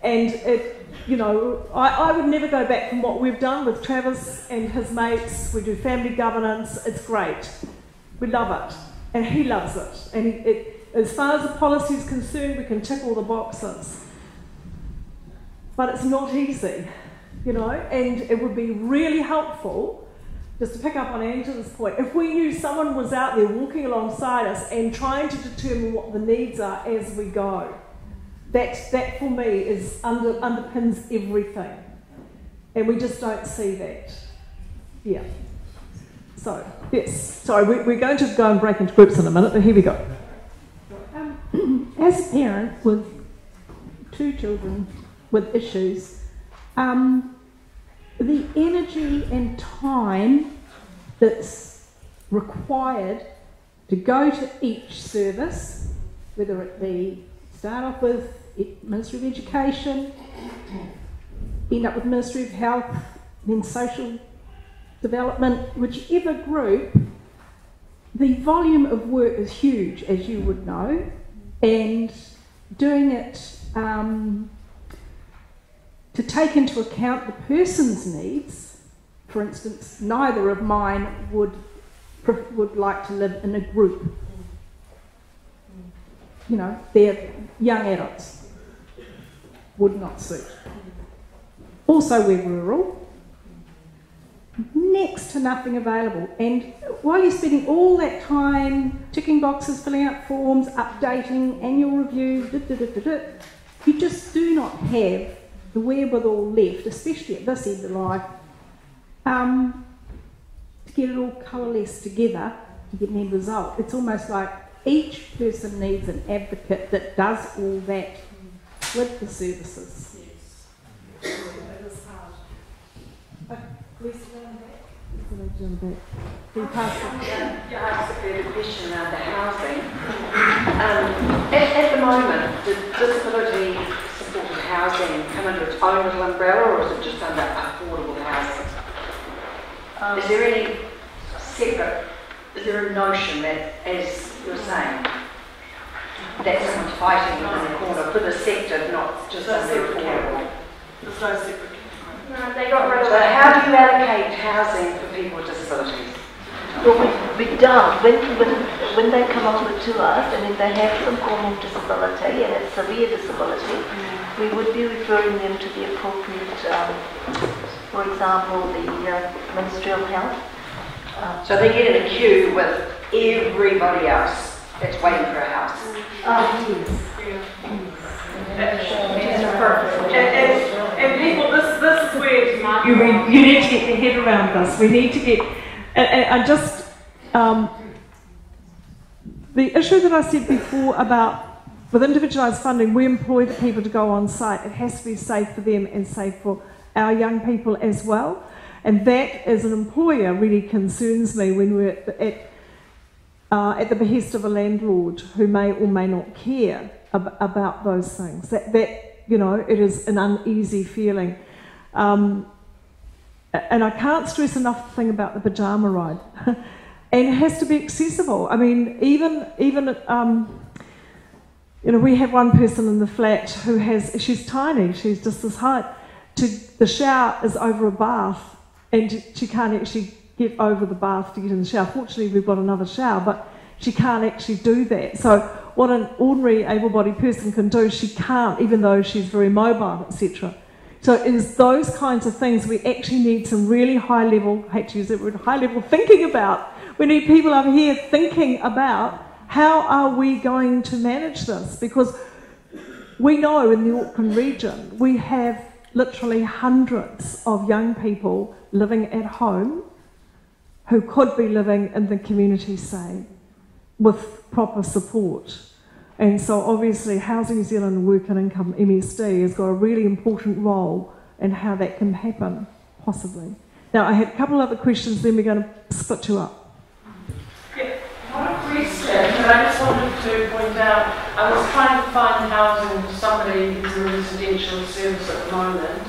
And it, you know, I would never go back from what we've done with Travis and his mates. We do family governance. It's great. We love it. And he loves it. And as far as the policy is concerned, we can tick all the boxes. But it's not easy, you know, and it would be really helpful, just to pick up on Angela's point, if we knew someone was out there walking alongside us and trying to determine what the needs are as we go. That for me is underpins everything. And we just don't see that. Yeah. So, yes. Sorry, we're going to go and break into groups in a minute, but here we go. As a parent with 2 children with issues, the energy and time that's required to go to each service, whether it be start off with Ministry of Education, end up with Ministry of Health, then Social Development, whichever group, the volume of work is huge, as you would know, and doing it to take into account the person's needs. For instance, neither of mine would like to live in a group. You know, they're young adults. Would not suit. Also, we're rural. Next to nothing available. And while you're spending all that time ticking boxes, filling out forms, updating, annual reviews, you just do not have the wherewithal left, especially at this end of life, to get it all coalesced together to get an end result. It's almost like each person needs an advocate that does all that with the services. Yes. It is hard. Lisa, down the back. You asked a further question around the housing. At the moment, does disability supported housing come under its own little umbrella, or is it just under affordable housing? Is there any separate, is there a notion that, as you're saying, that someone's fighting in the corner for the sector, not just under affordable? There's no separate. No, they got rid of it. So how do you allocate housing for people with disabilities? Well, we don't. When they come over to us and if they have some form of disability and it's severe disability, we would be referring them to the appropriate, for example, the Ministry of Health. So they get in a queue with everybody else that's waiting for a house. And people, this is where you need to get your head around this. We need to get, and just the issue that I said before about with individualised funding, we employ the people to go on site. It has to be safe for them and safe for our young people as well. And that, as an employer, really concerns me when we're at the behest of a landlord who may or may not care about those things. That you know, it is an uneasy feeling. And I can't stress enough the thing about the pyjama ride. And it has to be accessible. I mean, even you know, we have one person in the flat who she's tiny, she's just this height. The shower is over a bath, and she can't actually get over the bath to get in the shower. Fortunately, we've got another shower, but she can't actually do that. So what an ordinary able-bodied person can do, she can't, even though she's very mobile, etc. So it is those kinds of things we actually need some really high-level, I hate to use that word, high-level thinking about. We need people up here thinking about how are we going to manage this, because we know in the Auckland region we have literally hundreds of young people living at home who could be living in the community, say, with proper support. And so obviously Housing New Zealand Work and Income MSD has got a really important role in how that can happen, possibly. Now I had a couple other questions, then we're going to split you up. Yeah, not a question, but I just wanted to point out, I was trying to find housing for somebody who's in a residential service at the moment,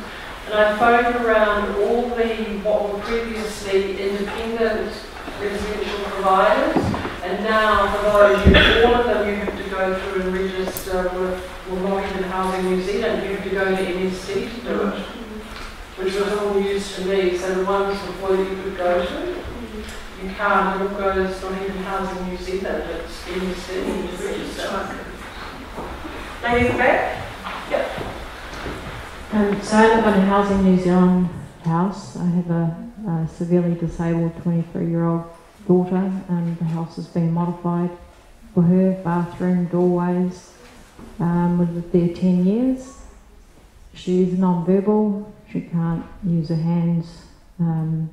and I phoned around all the what were previously independent residential providers, and now for those, all of them you have to go through and register with Onehunga Housing New Zealand. You have to go to NSC to do it, which was all news to me. So the ones before you could go to, you can't. It all goes to Onehunga Housing New Zealand. It's NSC to register. Ladies back? Yep. So I live in a Housing New Zealand house. I have a severely disabled 23-year-old daughter, and the house has been modified for her, bathroom, doorways. We've lived there 10 years. She's non-verbal, she can't use her hands. I'm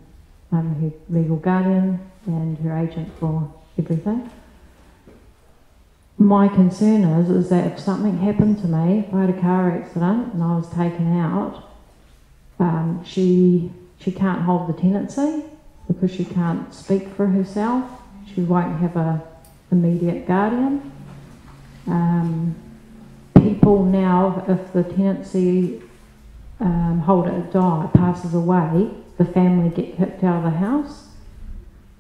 her legal guardian and her agent for everything. My concern is that if something happened to me, if I had a car accident and I was taken out, she can't hold the tenancy because she can't speak for herself. She won't have a immediate guardian. People now, if the tenancy holder passes away, the family get kicked out of the house.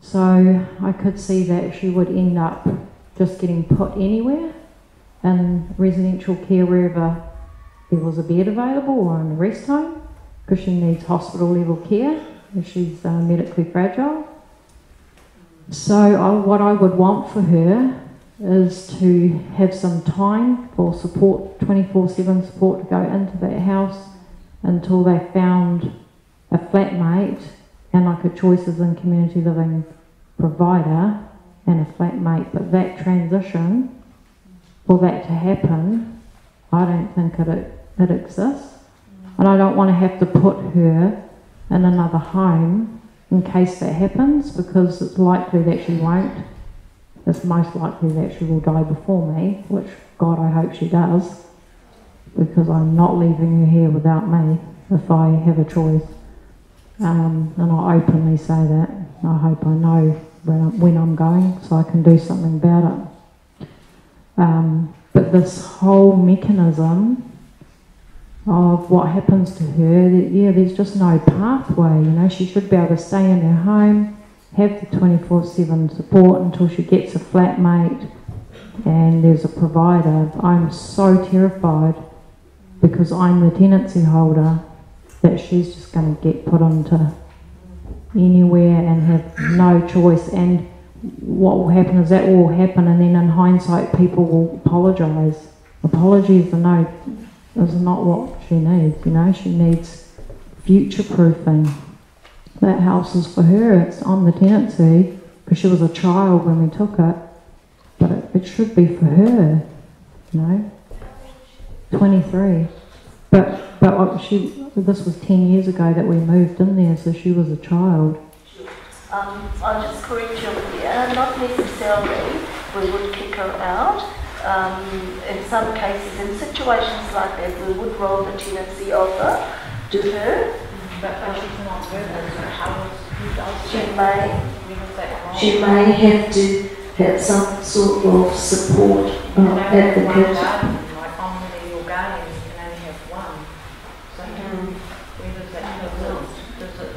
So I could see that she would end up just getting put anywhere in residential care wherever there was a bed available, or in a rest home, because she needs hospital level care if she's medically fragile. So what I would want for her is to have some time for support, 24/7 support, to go into that house until they found a flatmate and like a choices in community living provider and a flatmate. But that transition, for that to happen, I don't think it exists. And I don't want to have to put her in another home in case that happens, because it's likely that she won't. It's most likely that she will die before me, which, God, I hope she does, because I'm not leaving her here without me if I have a choice. And I openly say that. I hope I know when I'm going so I can do something about it. But this whole mechanism of what happens to her, there's just no pathway. You know, she should be able to stay in her home, have the 24/7 support until she gets a flatmate and there's a provider. I'm so terrified, because I'm the tenancy holder, that she's just going to get put into anywhere and have no choice. And what will happen is that will happen, and then in hindsight people will apologise. Apologies is not what she needs. You know, she needs future-proofing. That house is for her. It's on the tenancy because she was a child when we took it, but it should be for her. You know, 23. But this was 10 years ago that we moved in there, so she was a child. I'll just correct you here. Not necessarily we would kick her out. In some cases, in situations like that, we would roll the tenancy over to her. But she's not verbal, so how does she may have to have some sort of support advocate. Like on the legal guardian, you can only have one. So where does that go? Does it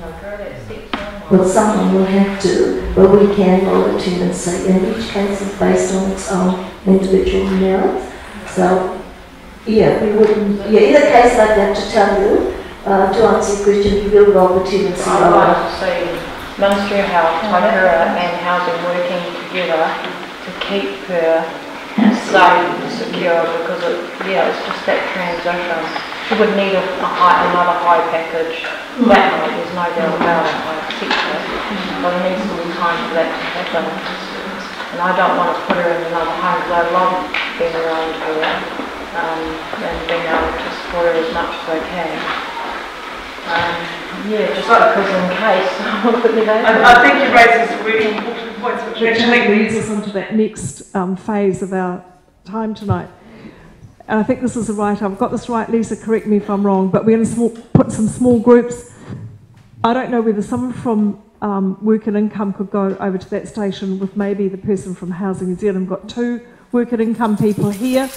occur that steps on? Well, someone will have to, but we can roll the tenancy, and each case is based on its own individual merits. So, yeah, we wouldn't, in a case like that, to tell you, to answer your question, we will roll the tenancy over. I'd like to see Ministry of Health, Taikura and Housing working together to keep her safe and secure, because it's just that transition. She would need another high package. That night, there's no doubt about it, I accept it. But it needs some time for that to happen. And I don't want to put her in another home, because I love being around her and being able to support her as much as I can. Just because in case. I think you raised some really important points, which actually leads us into that next phase of our time tonight. And I think this is right. I've got this right, Lisa, correct me if I'm wrong, but we're going to put some small groups. I don't know whether someone from Work and Income could go over to that station with maybe the person from Housing New Zealand. We've got 2 Work and Income people here,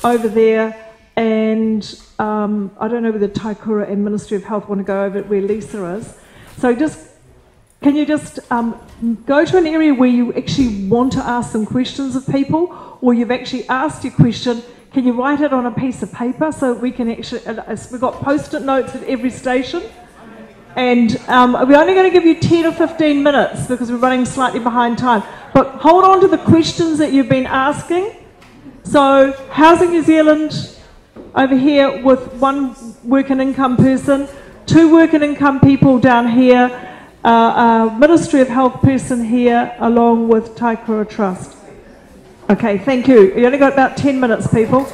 over there, and I don't know whether Taikura and Ministry of Health want to go over where Lisa is. So just can you just go to an area where you actually want to ask some questions of people, or you've actually asked your question? Can you write it on a piece of paper so we can actually, we've got post-it notes at every station, and we're only going to give you 10 or 15 minutes because we're running slightly behind time, but hold on to the questions that you've been asking. So Housing New Zealand over here with one work and income person, 2 work and income people down here, Ministry of Health person here, along with Taikura Trust. Okay, thank you. You only got about 10 minutes, people.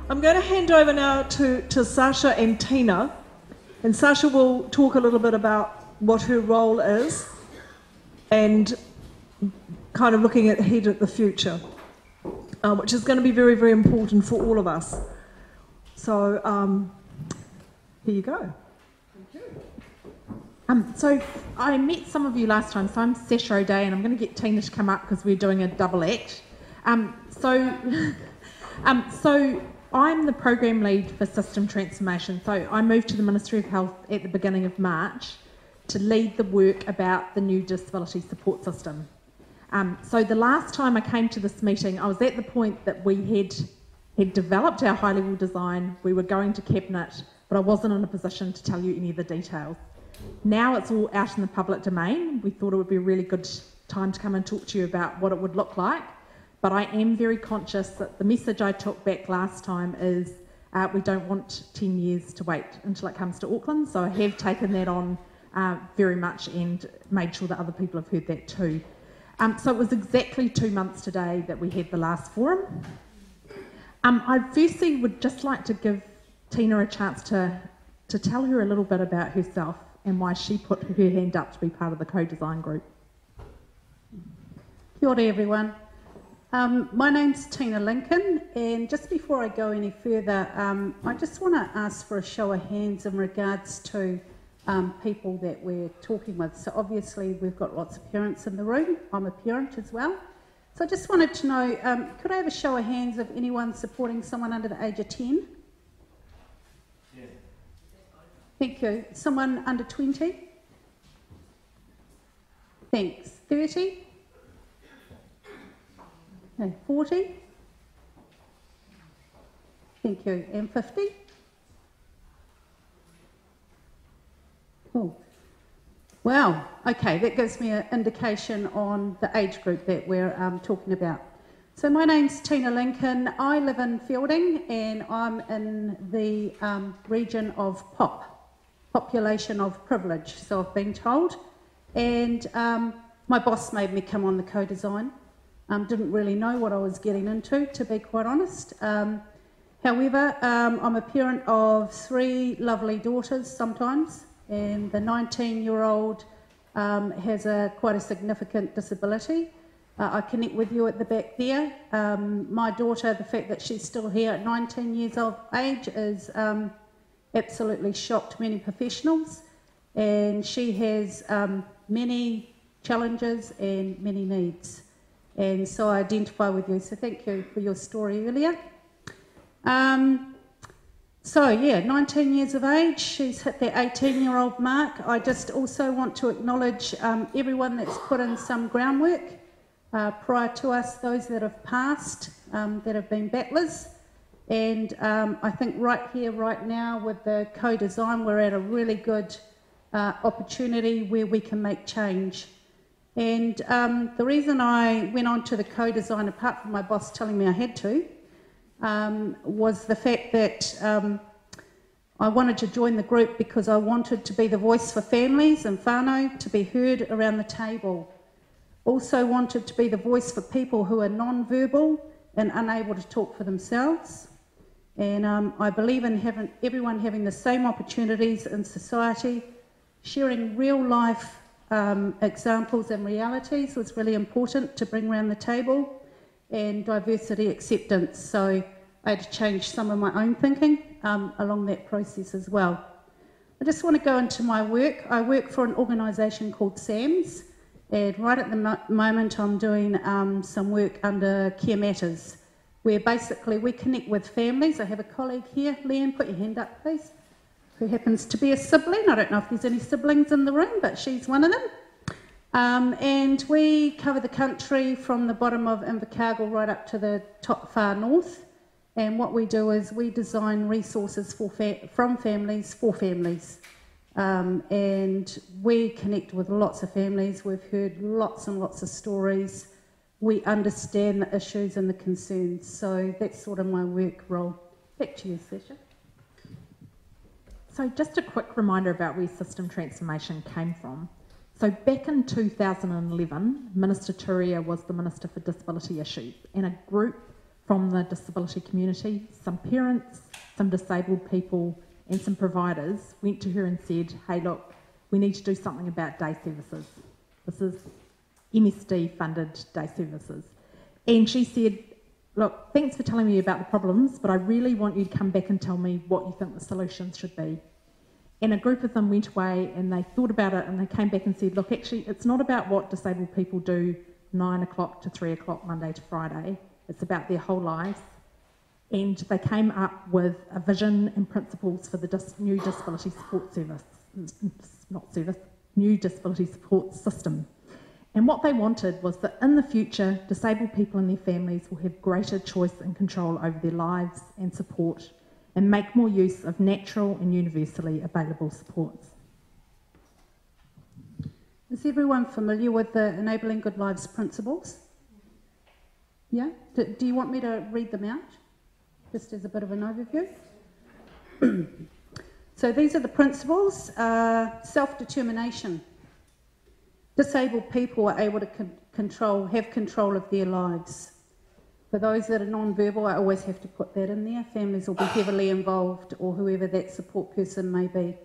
I'm going to hand over now to Sasha and Tina, and Sasha will talk a little bit about what her role is and kind of looking ahead at the future, which is going to be very, very important for all of us. So here you go. So I met some of you last time, so I'm Sasha O'Day, and I'm going to get Tina to come up because we're doing a double act. So I'm the program lead for system transformation. So I moved to the Ministry of Health at the beginning of March to lead the work about the new disability support system. So the last time I came to this meeting, I was at the point that we had developed our high-level design, we were going to Cabinet, but I wasn't in a position to tell you any of the details. Now it's all out in the public domain. We thought it would be a really good time to come and talk to you about what it would look like. But I am very conscious that the message I took back last time is we don't want 10 years to wait until it comes to Auckland. So I have taken that on very much and made sure that other people have heard that too. So it was exactly 2 months today that we had the last forum. I firstly would just like to give Tina a chance to tell her a little bit about herself and why she put her hand up to be part of the co-design group. Kia ora everyone. My name's Tina Lincoln, and just before I go any further, I just want to ask for a show of hands in regards to people that we're talking with. So obviously we've got lots of parents in the room. I'm a parent as well. So I just wanted to know, could I have a show of hands of anyone supporting someone under the age of 10? Yeah. Thank you. Someone under 20? Thanks. 30? No, 40? Thank you. And 50? Cool. Wow. Okay, that gives me an indication on the age group that we're talking about. So my name's Tina Lincoln. I live in Fielding, and I'm in the region of population of privilege, so I've been told. And my boss made me come on the co-design. Didn't really know what I was getting into, to be quite honest. However, I'm a parent of 3 lovely daughters sometimes, and the 19-year-old has quite a significant disability. I connect with you at the back there. My daughter, the fact that she's still here at 19 years of age is absolutely shocked many professionals, and she has many challenges and many needs. And so I identify with you, so thank you for your story earlier. So yeah, 19 years of age, she's hit the 18-year-old mark. I just also want to acknowledge everyone that's put in some groundwork prior to us, those that have passed, that have been battlers. And I think right here, right now, with the co-design, we're at a really good opportunity where we can make change. And the reason I went on to the co-design, apart from my boss telling me I had to, was the fact that I wanted to join the group because I wanted to be the voice for families and whānau to be heard around the table. Also wanted to be the voice for people who are non-verbal and unable to talk for themselves. And I believe in everyone having the same opportunities in society. Sharing real life examples and realities was really important to bring around the table. and diversity acceptance. So I had to change some of my own thinking along that process as well. I just want to go into my work. I work for an organisation called SAMS, and right at the moment I'm doing some work under Care Matters, where basically we connect with families. I have a colleague here, Leanne, put your hand up please, who happens to be a sibling. I don't know if there's any siblings in the room, but she's one of them. And we cover the country from the bottom of Invercargill right up to the top far north. And what we do is we design resources from families for families. And we connect with lots of families. We've heard lots and lots of stories. We understand the issues and the concerns. So that's sort of my work role. Back to you, Sasha. So just a quick reminder about where system transformation came from. So back in 2011, Minister Turia was the Minister for Disability Issues, and a group from the disability community, some parents, some disabled people and some providers went to her and said, hey look, we need to do something about day services. This is MSD funded day services. And she said, look, thanks for telling me about the problems, but I really want you to come back and tell me what you think the solutions should be. And a group of them went away and they thought about it and they came back and said, look, actually, it's not about what disabled people do 9 o'clock to 3 o'clock Monday to Friday. It's about their whole lives. And they came up with a vision and principles for the new disability support new disability support system. And what they wanted was that in the future, disabled people and their families will have greater choice and control over their lives and support, and make more use of natural and universally available supports. Is everyone familiar with the Enabling Good Lives principles? Yeah? Do you want me to read them out? Just as a bit of an overview. So these are the principles. Self-determination. Disabled people are able to have control of their lives. For those that are non-verbal, I always have to put that in there. Families will be heavily involved, or whoever that support person may be.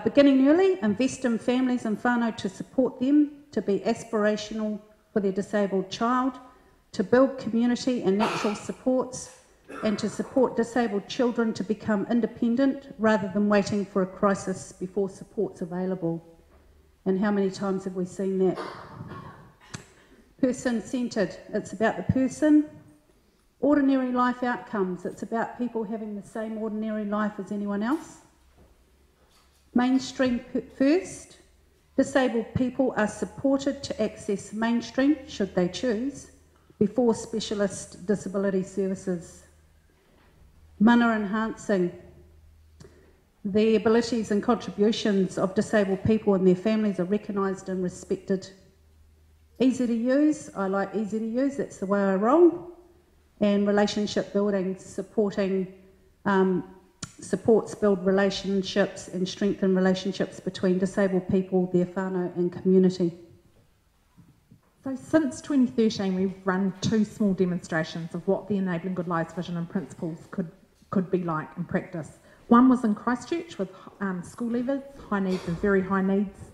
Beginning early, invest in families and whānau to support them, to be aspirational for their disabled child, to build community and natural supports, and to support disabled children to become independent rather than waiting for a crisis before support's available. And how many times have we seen that? Person-centred, it's about the person. Ordinary life outcomes, it's about people having the same ordinary life as anyone else. Mainstream first, disabled people are supported to access mainstream, should they choose, before specialist disability services. Mana enhancing, the abilities and contributions of disabled people and their families are recognised and respected. Easy to use, I like easy to use, that's the way I roll. And relationship building, supports build relationships and strengthen relationships between disabled people, their whānau and community. So since 2013, we've run 2 small demonstrations of what the Enabling Good Lives vision and principles could be like in practice. One was in Christchurch with school leavers, high needs and very high needs,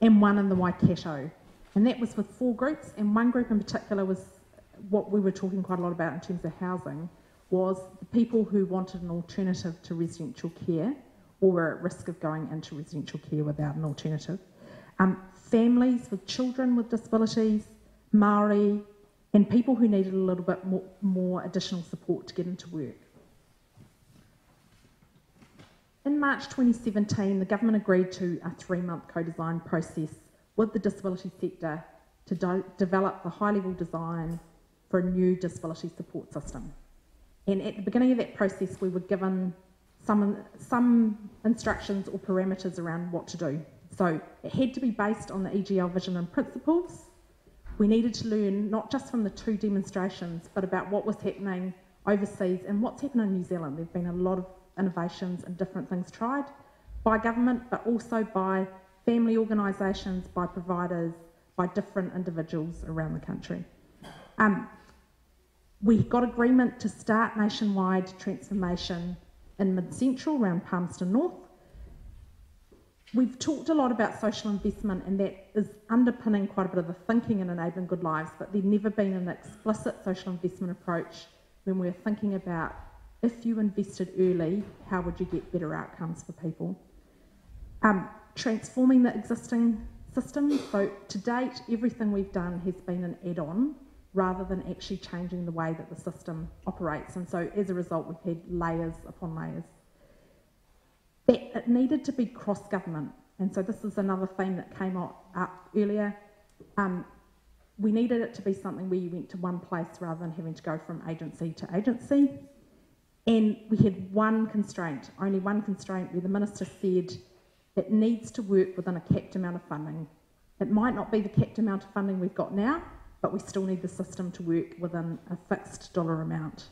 and one in the Waikato. And that was with 4 groups, and one group in particular was what we were talking quite a lot about in terms of housing, was the people who wanted an alternative to residential care or were at risk of going into residential care without an alternative. Families with children with disabilities, Māori, and people who needed a little bit more additional support to get into work. In March 2017, the government agreed to a 3-month co-design process with the disability sector to develop the high-level design for a new disability support system. And at the beginning of that process, we were given some instructions or parameters around what to do. So it had to be based on the EGL vision and principles. We needed to learn not just from the 2 demonstrations, but about what was happening overseas and what's happening in New Zealand. There have been a lot of innovations and different things tried by government, but also by family organisations, by providers, by different individuals around the country. We got agreement to start nationwide transformation in mid-central around Palmerston North. We've talked a lot about social investment, and that is underpinning quite a bit of the thinking in Enabling Good Lives, but there's never been an explicit social investment approach when we're thinking about if you invested early, how would you get better outcomes for people? Transforming the existing system. So to date, everything we've done has been an add-on rather than actually changing the way that the system operates. And so as a result, we've had layers upon layers. It needed to be cross-government. And so this is another theme that came up earlier. We needed it to be something where you went to one place rather than having to go from agency to agency. And we had one constraint, only one constraint, where the Minister said it needs to work within a capped amount of funding. It might not be the capped amount of funding we've got now, but we still need the system to work within a fixed dollar amount.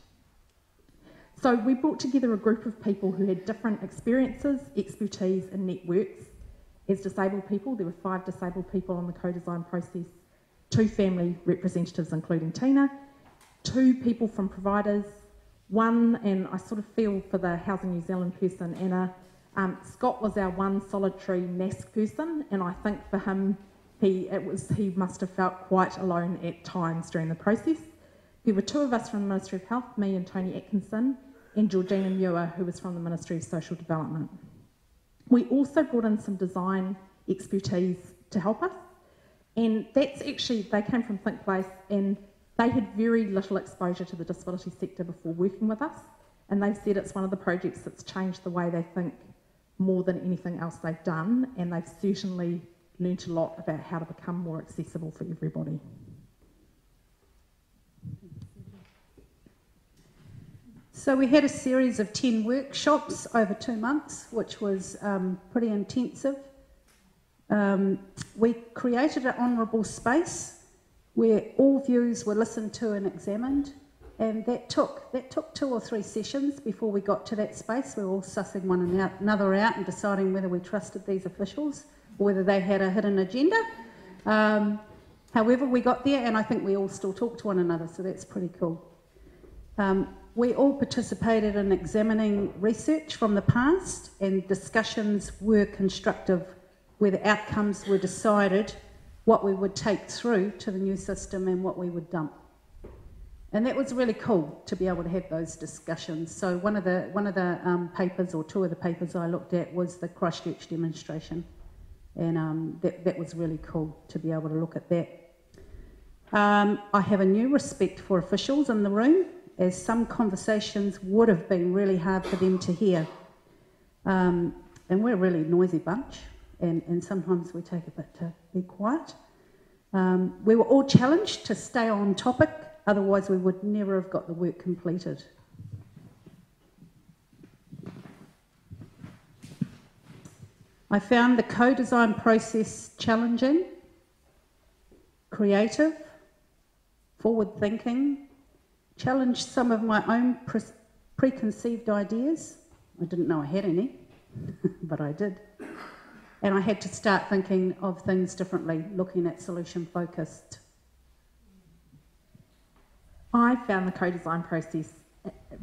So we brought together a group of people who had different experiences, expertise and networks. As disabled people, there were 5 disabled people on the co-design process, 2 family representatives including Tina, 2 people from providers, 1, and I sort of feel for the Housing New Zealand person, Anna, Scott was our one solitary NASC person, and I think for him, he must have felt quite alone at times during the process. There were 2 of us from the Ministry of Health, me and Tony Atkinson, and Georgina Muir, who was from the Ministry of Social Development. We also brought in some design expertise to help us, and that's actually, they came from Think Place, and they had very little exposure to the disability sector before working with us, and they've said it's one of the projects that's changed the way they think more than anything else they've done, and they've certainly learnt a lot about how to become more accessible for everybody. So we had a series of 10 workshops over 2 months, which was pretty intensive. We created an honourable space where all views were listened to and examined, and that took 2 or 3 sessions before we got to that space. We were all sussing one another out and deciding whether we trusted these officials or whether they had a hidden agenda. However, we got there, and I think we all still talk to one another, so that's pretty cool. We all participated in examining research from the past, and discussions were constructive where the outcomes were decided, what we would take through to the new system and what we would dump. And that was really cool to be able to have those discussions. So one of the papers, or 2 of the papers I looked at, was the Christchurch demonstration, and that was really cool to be able to look at that. I have a new respect for officials in the room, as some conversations would have been really hard for them to hear. And we're a really noisy bunch, and sometimes we take a bit to be quiet. We were all challenged to stay on topic, otherwise we would never have got the work completed. I found the co-design process challenging, creative, forward-thinking, challenged some of my own preconceived ideas. I didn't know I had any, but I did. And I had to start thinking of things differently, looking at solution-focused. I found the co-design process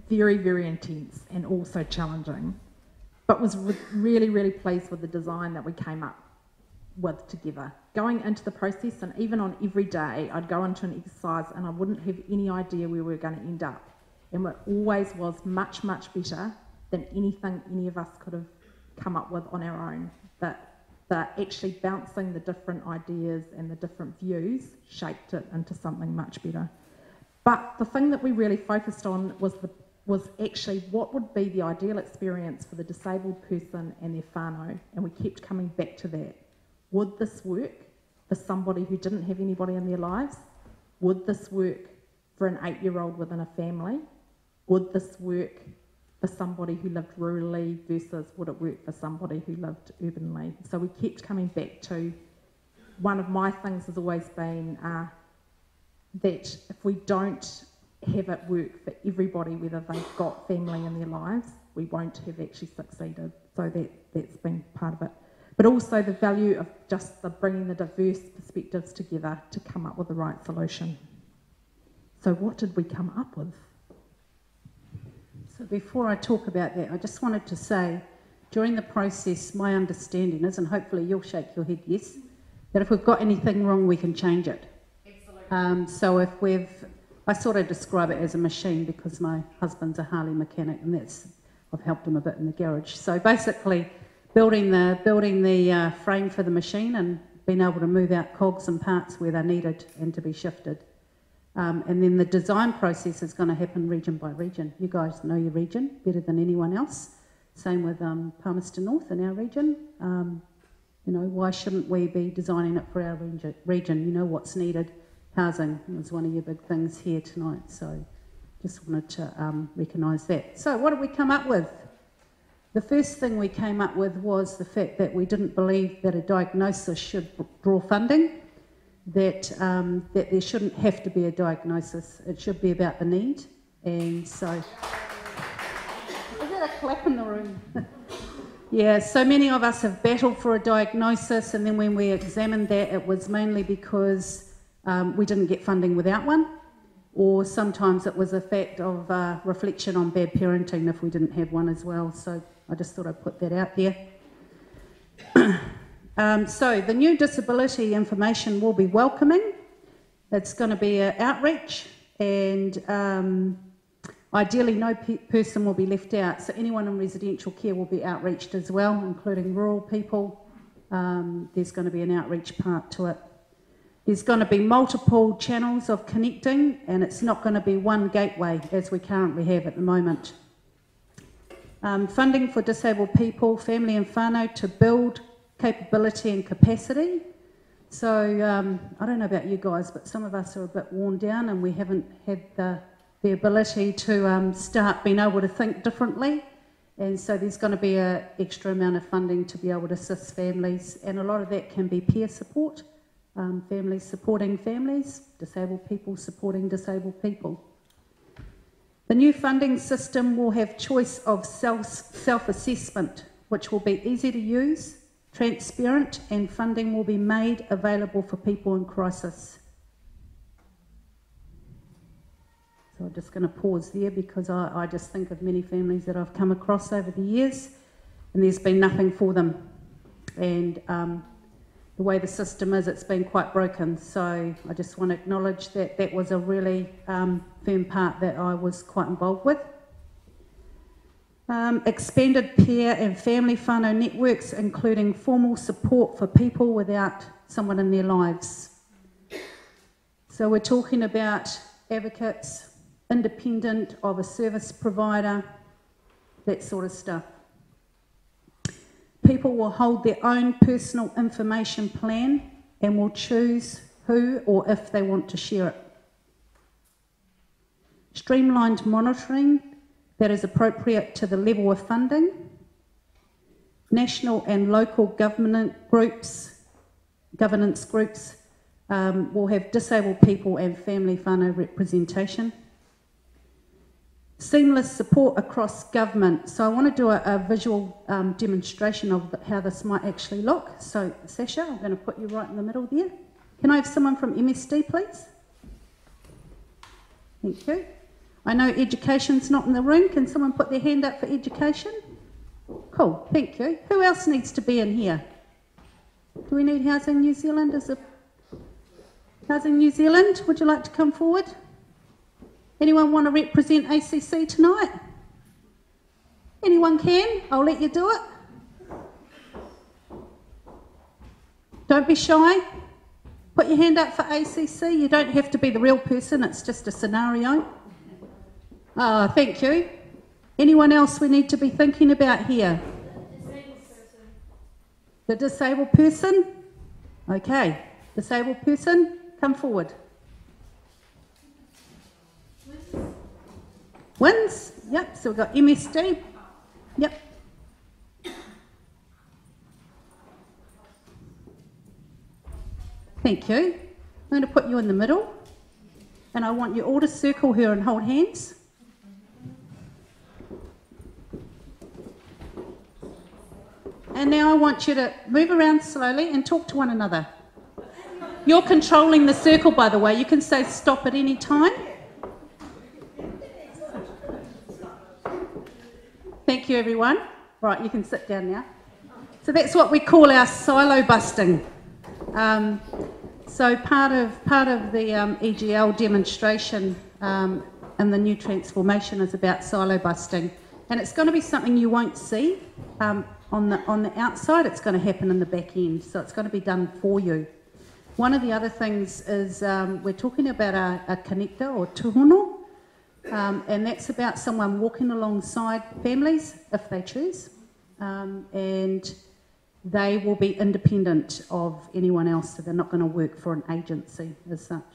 very, very intense and also challenging, but was really, really pleased with the design that we came up with together. Going into the process, and even on every day, I'd go into an exercise and I wouldn't have any idea where we were going to end up. And it always was much, much better than anything any of us could have come up with on our own. That actually bouncing the different ideas and the different views shaped it into something much better. But the thing that we really focused on was actually what would be the ideal experience for the disabled person and their whānau, and we kept coming back to that. Would this work for somebody who didn't have anybody in their lives? Would this work for an 8-year-old within a family? Would this work for somebody who lived rurally versus would it work for somebody who lived urbanly? So we kept coming back to, one of my things has always been that if we don't have it work for everybody, whether they've got family in their lives, we won't have actually succeeded. So that's been part of it. But also the value of just bringing the diverse perspectives together to come up with the right solution. So what did we come up with? So before I talk about that, I just wanted to say during the process, my understanding is, and hopefully you'll shake your head yes, that if we've got anything wrong, we can change it. So if I sort of describe it as a machine because my husband's a Harley mechanic, and I've helped him a bit in the garage. So basically, building the frame for the machine and being able to move out cogs and parts where they're needed and to be shifted. And then the design process is going to happen region by region. You guys know your region better than anyone else. Same with Palmerston North in our region. Why shouldn't we be designing it for our region? You know what's needed. Housing was one of your big things here tonight, so just wanted to recognise that. So what did we come up with? The first thing we came up with was the fact that we didn't believe that a diagnosis should draw funding, that there shouldn't have to be a diagnosis, it should be about the need. And so, is that a clap in the room? Yeah, so many of us have battled for a diagnosis, and then when we examined that, it was mainly because we didn't get funding without one, or sometimes it was a fact of reflection on bad parenting if we didn't have one as well. So I just thought I'd put that out there. So the new disability information will be welcoming. It's going to be an outreach, and ideally no person will be left out. So anyone in residential care will be outreached as well, including rural people. There's going to be an outreach part to it. There's going to be multiple channels of connecting, and it's not going to be one gateway as we currently have at the moment. Funding for disabled people, family and whānau to build capability and capacity. So I don't know about you guys, but some of us are a bit worn down and we haven't had the ability to start being able to think differently. And so there's going to be an extra amount of funding to be able to assist families, and a lot of that can be peer support. Families supporting families, disabled people supporting disabled people. The new funding system will have choice of self-assessment, which will be easy to use, transparent, and funding will be made available for people in crisis. So I'm just going to pause there because I just think of many families that I've come across over the years, and there's been nothing for them. And the way the system is, it's been quite broken. So I just want to acknowledge that that was a really firm part that I was quite involved with. Expanded peer and family whānau networks, including formal support for people without someone in their lives. So we're talking about advocates, independent of a service provider, that sort of stuff. People will hold their own personal information plan and will choose who or if they want to share it. Streamlined monitoring that is appropriate to the level of funding. National and local governance groups will have disabled people and family whānau representation. Seamless support across government. So I want to do a visual demonstration of how this might actually look. So Sasha, I'm going to put you right in the middle there. Can I have someone from MSD, please? Thank you. I know education's not in the room. Can someone put their hand up for education? Cool, thank you. Who else needs to be in here? Do we need Housing New Zealand? Housing New Zealand, would you like to come forward? Anyone want to represent ACC tonight? Anyone can? I'll let you do it. Don't be shy. Put your hand up for ACC. You don't have to be the real person, it's just a scenario. Oh, thank you. Anyone else we need to be thinking about here? The disabled person? Okay. Disabled person, come forward. Wins? Yep, so we've got MSD. Yep. Thank you. I'm going to put you in the middle, and I want you all to circle her and hold hands. And now I want you to move around slowly and talk to one another. You're controlling the circle, by the way. You can say stop at any time. Thank you, everyone. Right, you can sit down now. So that's what we call our silo busting. So part of the EGL demonstration and the new transformation is about silo busting, and it's going to be something you won't see on the outside. It's going to happen in the back end, so it's going to be done for you. One of the other things is we're talking about a connector or tuhono, and that's about someone walking alongside families if they choose, and they will be independent of anyone else, so they're not going to work for an agency as such.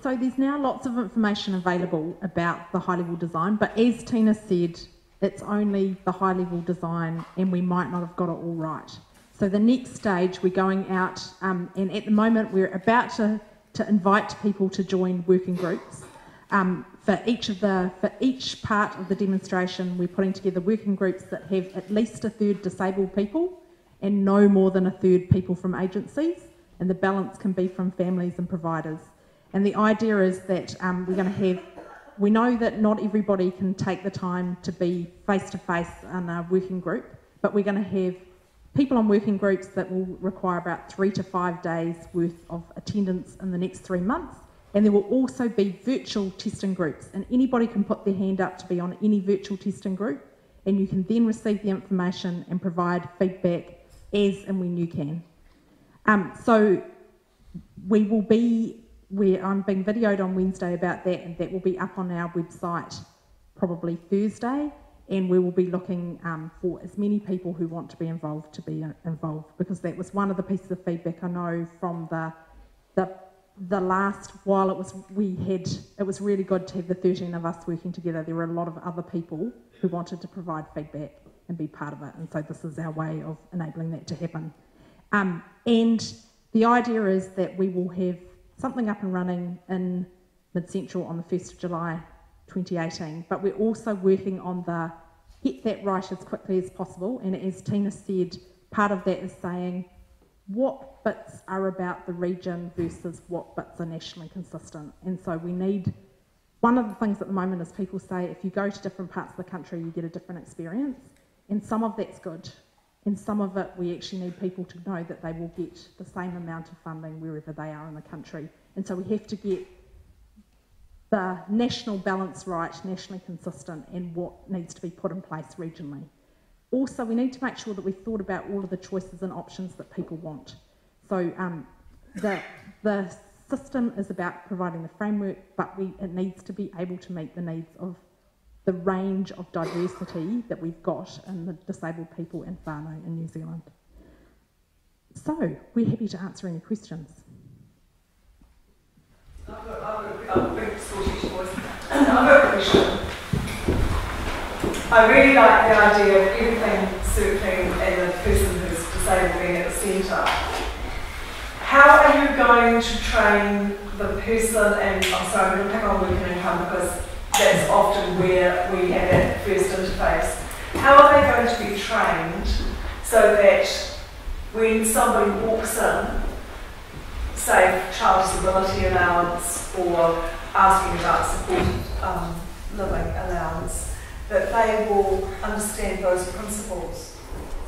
So there's now lots of information available about the high-level design, but as Tina said, it's only the high-level design and we might not have got it all right. So the next stage, we're going out, and at the moment we're about to invite people to join working groups. For each part of the demonstration, we're putting together working groups that have at least a third disabled people and no more than a third people from agencies, and the balance can be from families and providers. And the idea is that we know that not everybody can take the time to be face-to-face in a working group, but we're going to have people on working groups that will require about 3 to 5 days worth of attendance in the next 3 months. And there will also be virtual testing groups, and anybody can put their hand up to be on any virtual testing group, and you can then receive the information and provide feedback as and when you can. So I'm being videoed on Wednesday about that, and that will be up on our website probably Thursday, and we will be looking for as many people who want to be involved, because that was one of the pieces of feedback I know from the last while. It was really good to have the 13 of us working together. There were a lot of other people who wanted to provide feedback and be part of it, and so this is our way of enabling that to happen. And the idea is that we will have something up and running in Mid-Central on the 1st of July 2018, but we're also working on get that right as quickly as possible, and as Tina said, part of that is saying what bits are about the region versus what bits are nationally consistent. And so one of the things at the moment is people say if you go to different parts of the country you get a different experience, and some of that's good, and some of it we actually need people to know that they will get the same amount of funding wherever they are in the country. And so we have to get the national balance right, nationally consistent, and what needs to be put in place regionally. Also, we need to make sure that we've thought about all of the choices and options that people want. So the system is about providing the framework, but it needs to be able to meet the needs of the range of diversity that we've got in the disabled people in whānau in New Zealand. So, we're happy to answer any questions. I've got a big Scottish voice. I've got a question. I really like the idea of everything circling and the person who's disabled being at the centre. How are you going to train the person, and I'm sorry, I'm going to pick on working income because that's often where we have that first interface. How are they going to be trained so that when somebody walks in, say child disability allowance or asking about supported living allowance, that they will understand those principles?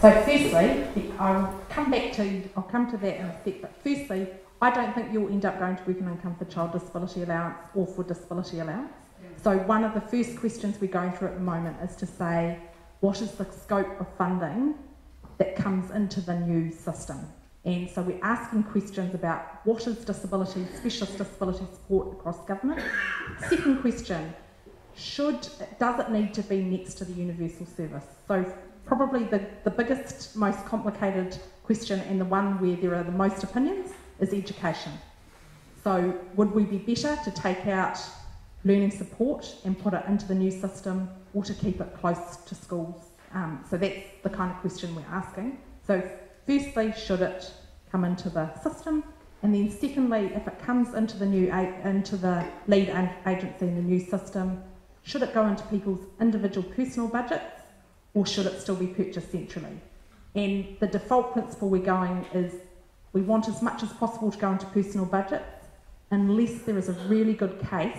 So firstly, I'll come to that in a sec, but firstly, I don't think you'll end up going to working income for child disability allowance or for disability allowance. So one of the first questions we're going through at the moment is to say, what is the scope of funding that comes into the new system? And so we're asking questions about what is disability, specialist disability support across government. Second question, does it need to be next to the universal service? So probably the biggest, most complicated question, and the one where there are the most opinions, is education. So would we be better to take out learning support and put it into the new system, or to keep it close to schools? So that's the kind of question we're asking. So firstly, should it come into the system? And then secondly, if it comes into the lead agency in the new system, should it go into people's individual personal budgets, or should it still be purchased centrally? And the default principle we're going is we want as much as possible to go into personal budgets, unless there is a really good case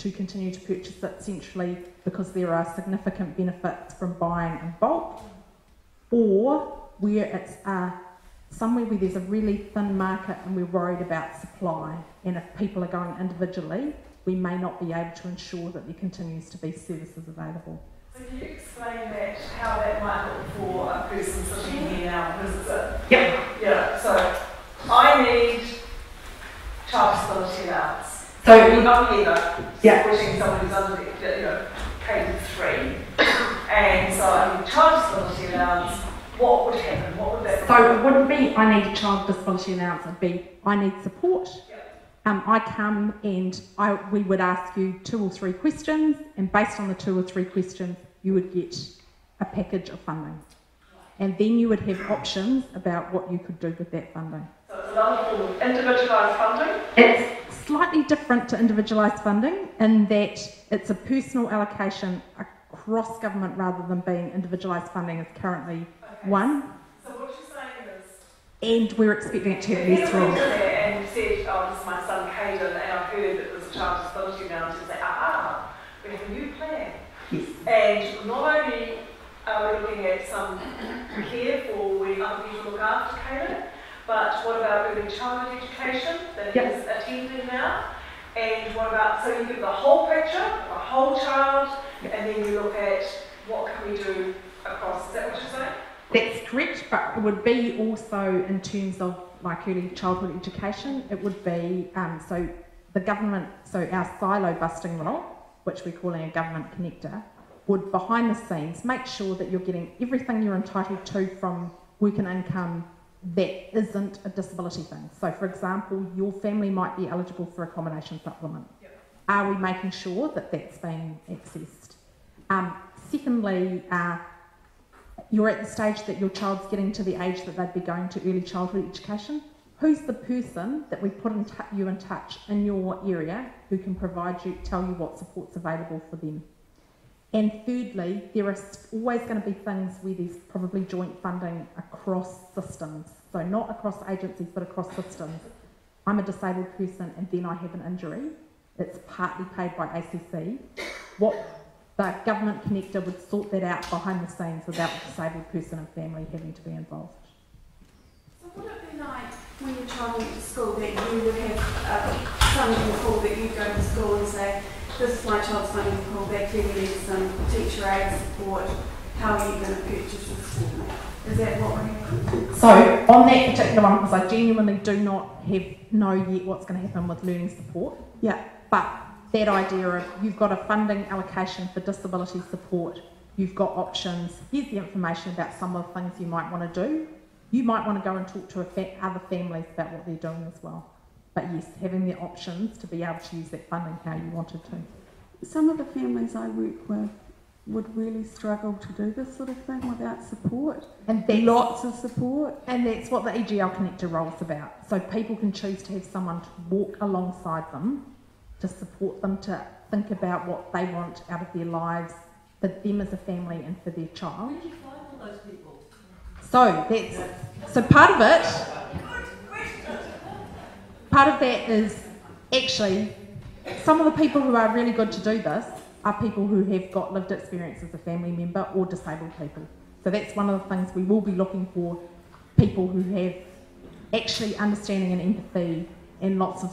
to continue to purchase it centrally because there are significant benefits from buying in bulk, or where it's somewhere where there's a really thin market and we're worried about supply, and if people are going individually, we may not be able to ensure that there continues to be services available. So can you explain that, how that might look for a person sitting here now? Because it's a, so I need child disability allowance. So I'm either supporting someone who's under the, K-3, and so I need child disability allowance. What would happen? What would that? So it wouldn't be I need a child disability allowance. It'd be I need support. I come and we would ask you 2 or 3 questions, and based on the 2 or 3 questions, you would get a package of funding. And then you would have options about what you could do with that funding. So it's another form of individualised funding? It's slightly different to individualised funding in that it's a personal allocation across government rather than being individualised funding is currently one. So what you're saying is... And we're expecting it to get less wrong. And said, oh, this is my son Caden, and I've heard that there's a child disability allowance, and say, we have a new plan. Yes. And not only are we looking at some care for when other people look after Caden, but what about early childhood education that is attended now? And what about, so you give the whole picture, the whole child, and then you look at what can we do across, is that what you're saying? That's correct, but it would be also in terms of like early childhood education, it would be, so the government, so our silo busting role, which we're calling a government connector, would behind the scenes make sure that you're getting everything you're entitled to from work and income that isn't a disability thing. So for example, your family might be eligible for accommodation supplement. Are we making sure that that's being accessed? Secondly, you're at the stage that your child's getting to the age that they'd be going to early childhood education. Who's the person that we put you in touch in your area who can tell you what support's available for them? And thirdly, there are always going to be things where there's probably joint funding across systems. So not across agencies, but across systems. I'm a disabled person and then I have an injury. It's partly paid by ACC. The government connector would sort that out behind the scenes without the disabled person and family having to be involved. So would it be like when your child went to school that you would have funding pool that you'd go to school and say, this is my child's funding pool, they clearly need some teacher aid support, how are you going to purchase this? Is that what we're doing? So on that particular one, because I genuinely do not know yet what's going to happen with learning support, but that idea of you've got a funding allocation for disability support, you've got options, here's the information about some of the things you might want to do. You might want to go and talk to other families about what they're doing as well. But yes, having the options to be able to use that funding how you wanted to. Some of the families I work with would really struggle to do this sort of thing without support. And lots of support. And that's what the EGL Connector role is about. So people can choose to have someone to walk alongside them, to support them, to think about what they want out of their lives, for them as a family and for their child. Where did you find all those people? So part of that is actually some of the people who are really good to do this are people who have got lived experience as a family member or disabled people. So that's one of the things we will be looking for, people who have actually understanding and empathy and lots of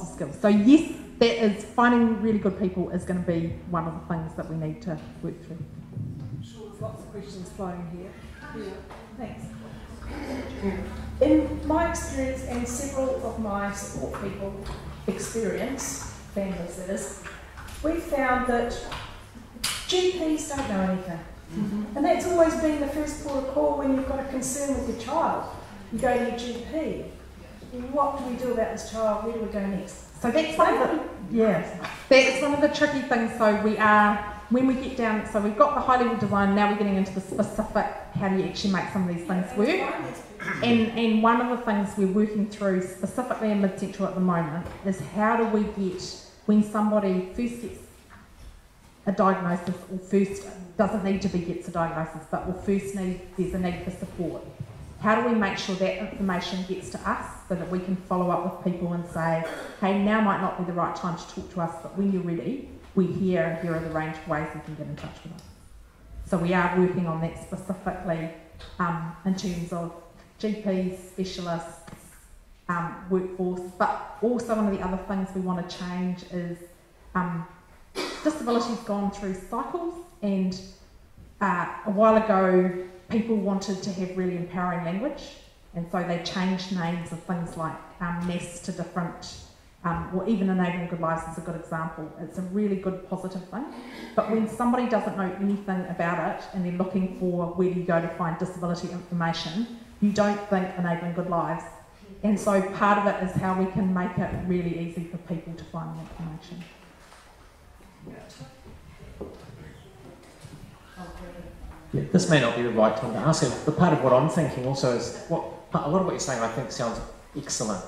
skills. So yes, that is finding really good people is going to be one of the things that we need to work through. I'm sure there's lots of questions flowing here. Yeah, thanks. In my experience and several of my support people experience, families that is, we found that GPs don't know anything. And that's always been the first port of call when you've got a concern with your child. You go to your GP. What do we do about this child? Where do we go next? So that's that's one of the tricky things. So when we get down, so we've got the high level design, now we're getting into the specific, how do you actually make some of these things work? And one of the things we're working through specifically in Mid-Central at the moment is how do we get, when somebody first gets a diagnosis or first doesn't need to be gets a diagnosis, but there's a need for support. how do we make sure that information gets to us so that we can follow up with people and say, hey, now might not be the right time to talk to us, but when you're ready, we're here and here are the range of ways you can get in touch with us. So we are working on that specifically in terms of GPs, specialists, workforce, but also one of the other things we want to change is disability's gone through cycles, and a while ago people wanted to have really empowering language, and so they changed names of things like NEST to different, or even Enabling Good Lives is a good example. It's a really good positive thing, but when somebody doesn't know anything about it and they're looking for where do you go to find disability information, you don't think Enabling Good Lives. And so part of it is how we can make it really easy for people to find the information. Yeah, this may not be the right time to ask it, but part of what I'm thinking also is, a lot of what you're saying I think sounds excellent.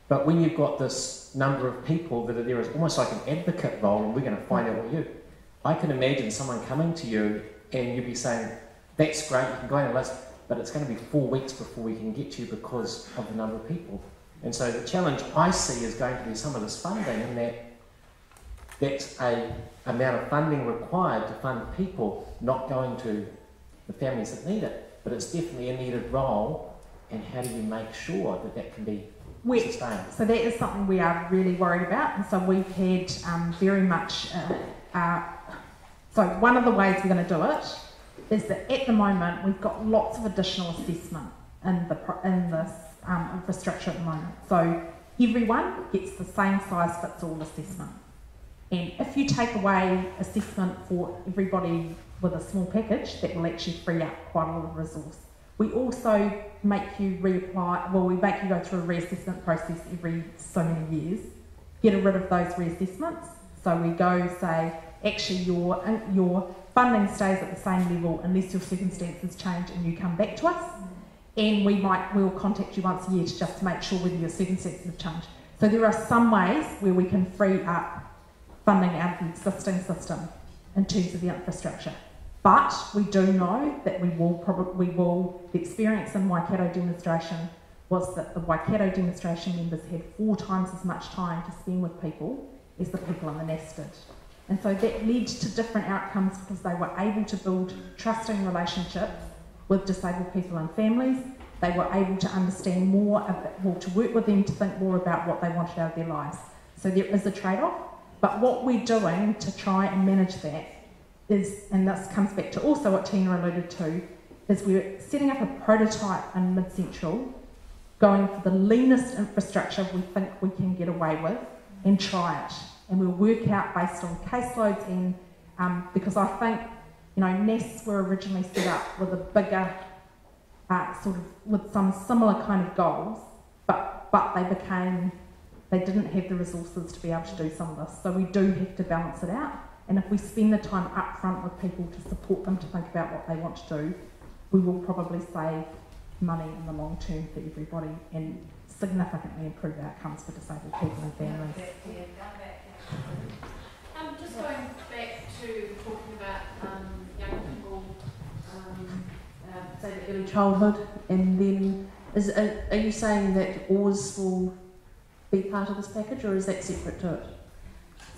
But when you've got this number of people that are there as almost like an advocate role, and we're going to find out what you, I can imagine someone coming to you and you'd be saying, that's great, you can go on a list, but it's going to be 4 weeks before we can get you because of the number of people. And so the challenge I see is going to be some of this funding, and that's a amount of funding required to fund people, not going to the families that need it, but it's definitely a needed role, and how do you make sure that that can be sustained? So that is something we are really worried about, and so we've had very much, so one of the ways we're going to do it is that at the moment we've got lots of additional assessment in this infrastructure at the moment. So everyone gets the same size fits all assessment. And if you take away assessment for everybody with a small package, that will actually free up quite a lot of resource. We also make you reapply, well, we make you go through a reassessment process every so many years, get rid of those reassessments. So we go say, actually your funding stays at the same level unless your circumstances change and you come back to us. And we'll contact you once a year just to make sure whether your circumstances have changed. So there are some ways where we can free up funding out of the existing system in terms of the infrastructure. But we do know that the experience in Waikato demonstration was that the Waikato demonstration members had 4 times as much time to spend with people as the people in the nest did. And so that led to different outcomes because they were able to build trusting relationships with disabled people and families. They were able to understand more, to work with them to think more about what they wanted out of their lives. So there is a trade-off, but what we're doing to try and manage that is, and this comes back to also what Tina alluded to, is we're setting up a prototype in Mid-Central, going for the leanest infrastructure we think we can get away with, and try it. And we'll work out based on caseloads and, because I think, nests were originally set up with a bigger, with some similar kind of goals, but they didn't have the resources to be able to do some of this. So we do have to balance it out. And if we spend the time up front with people to support them to think about what they want to do, we will probably save money in the long term for everybody and significantly improve outcomes for disabled people and families. Just going back to talking about young people, say the early childhood, and then are you saying that Oars will be part of this package, or is that separate to it?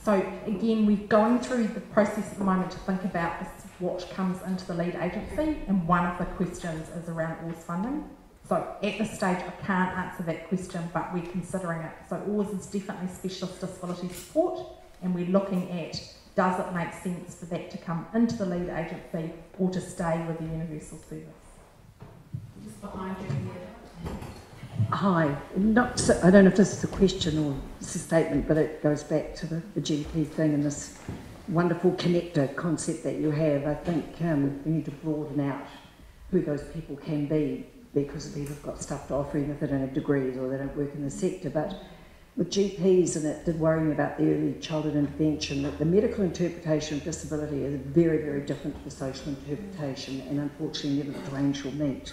So again, we're going through the process at the moment to think about what comes into the lead agency, and one of the questions is around Oars funding. So at this stage, I can't answer that question, but we're considering it. So Oars is definitely specialist disability support, and we're looking at, does it make sense for that to come into the lead agency or to stay with the universal service? Just behind you here. Hi. I don't know if this is a question or it's a statement, but it goes back to the GP thing and this wonderful connector concept that you have. I think we need to broaden out who those people can be, because people have got stuff to offer even if they don't have degrees or they don't work in the sector. But with GPs, and it did worry me about the early childhood intervention, that the medical interpretation of disability is very, very different to the social interpretation, and unfortunately never the twain shall meet.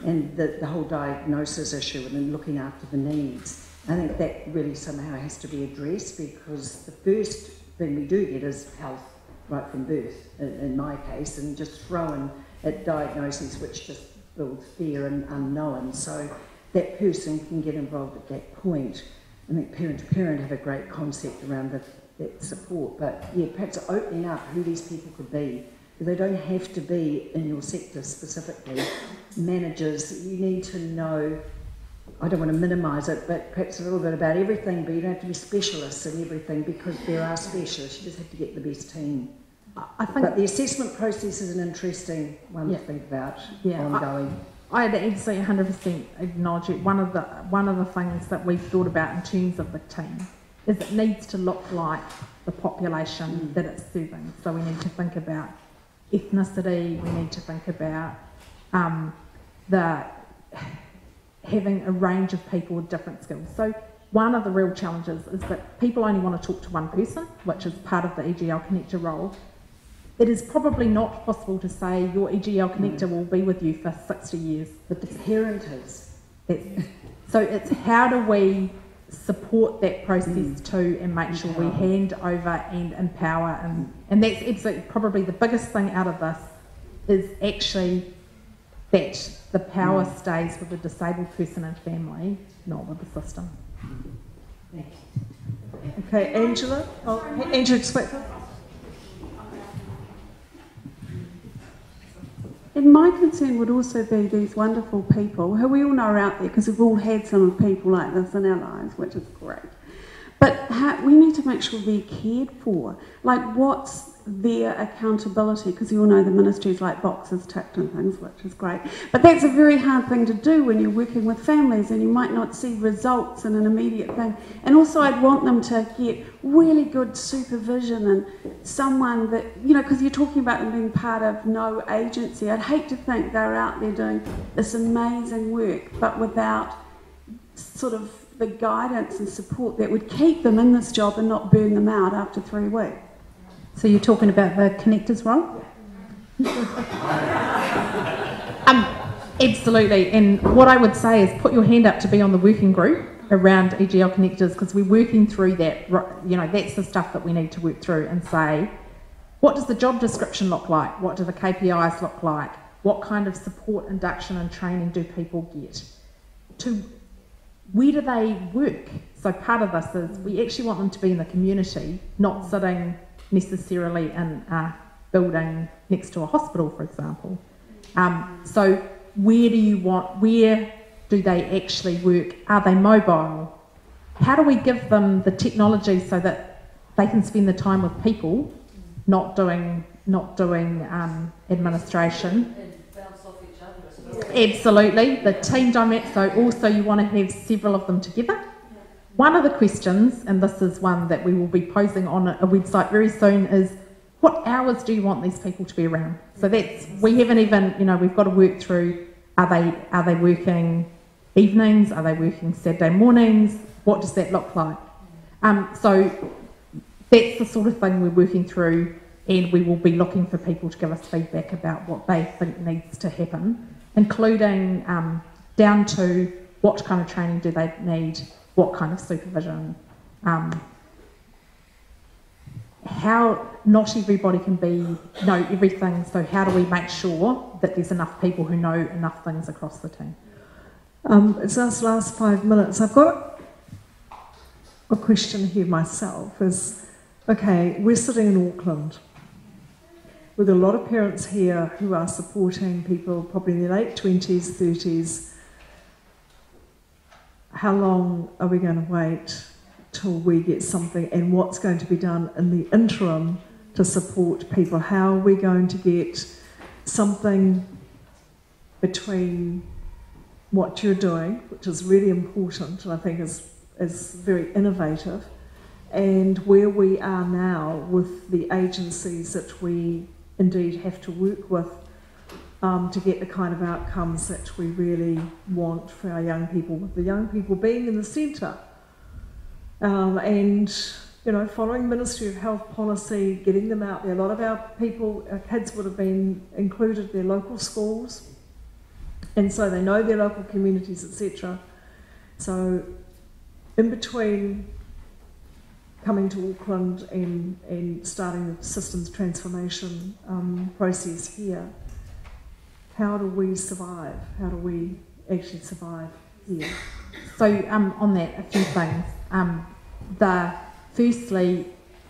And the whole diagnosis issue and then looking after the needs, I think that really somehow has to be addressed, because the first thing we do get is health right from birth, in my case, and just throwing at diagnoses which just builds fear and unknown. So that person can get involved at that point. I think parent to parent have a great concept around that support, but yeah, perhaps opening up who these people could be. They don't have to be in your sector specifically. Managers, you need to know, I don't want to minimise it, but perhaps a little bit about everything, but you don't have to be specialists in everything because there are specialists. You just have to get the best team. I think, but the assessment process is an interesting one to think about ongoing. I'd absolutely 100% acknowledge it. One of the things that we've thought about in terms of the team is it needs to look like the population that it's serving. So we need to think about ethnicity, we need to think about having a range of people with different skills. So one of the real challenges is that people only want to talk to one person, which is part of the EGL Connector role. It is probably not possible to say your EGL Connector will be with you for 60 years. But the parent is. So it's how do we support that process too and make sure we hand over and empower, and that's absolutely probably the biggest thing out of this is actually that the power stays with the disabled person and family, not with the system. Okay, Angela. Angela, just wait for. And my concern would also be these wonderful people who we all know are out there, because we've all had some people like this in our lives, which is great. But we need to make sure they're cared for. Like, what's their accountability? Because you all know the ministries like boxes ticked and things, which is great. But that's a very hard thing to do when you're working with families and you might not see results in an immediate thing. And also I'd want them to get really good supervision and someone that, you know, because you're talking about them being part of no agency. I'd hate to think they're out there doing this amazing work, but without sort of the guidance and support that would keep them in this job and not burn them out after 3 weeks. So you're talking about the connectors role? Absolutely. And what I would say is put your hand up to be on the working group around EGL connectors, because we're working through that. You know, that's the stuff that we need to work through and say, what does the job description look like? What do the KPIs look like? What kind of support, induction and training do people get? Where do they work? So part of this is we actually want them to be in the community, not sitting necessarily in a building next to a hospital, for example. So where do they actually work? Are they mobile? How do we give them the technology so that they can spend the time with people, not doing administration? Absolutely, the team dynamic. So also you want to have several of them together. One of the questions, and this is one that we will be posing on a website very soon, is what hours do you want these people to be around? So we haven't even, you know, we've got to work through, are they working evenings? Are they working Saturday mornings? What does that look like? So that's the sort of thing we're working through, and we will be looking for people to give us feedback about what they think needs to happen, including down to what kind of training do they need, what kind of supervision, how not everybody can know everything, so how do we make sure that there's enough people who know enough things across the team? It's us last 5 minutes. I've got a question here myself is, okay, we're sitting in Auckland with a lot of parents here who are supporting people probably in their late 20s, 30s. How long are we going to wait till we get something, and what's going to be done in the interim to support people? How are we going to get something between what you're doing, which is really important and I think is very innovative, and where we are now with the agencies that we indeed have to work with to get the kind of outcomes that we really want for our young people, with the young people being in the centre. And, you know, following Ministry of Health policy, getting them out there. A lot of our kids would have been included in their local schools, and so they know their local communities, etc. So in between coming to Auckland and starting the systems transformation process here, how do we survive? How do we actually survive here? So on that, a few things. Firstly,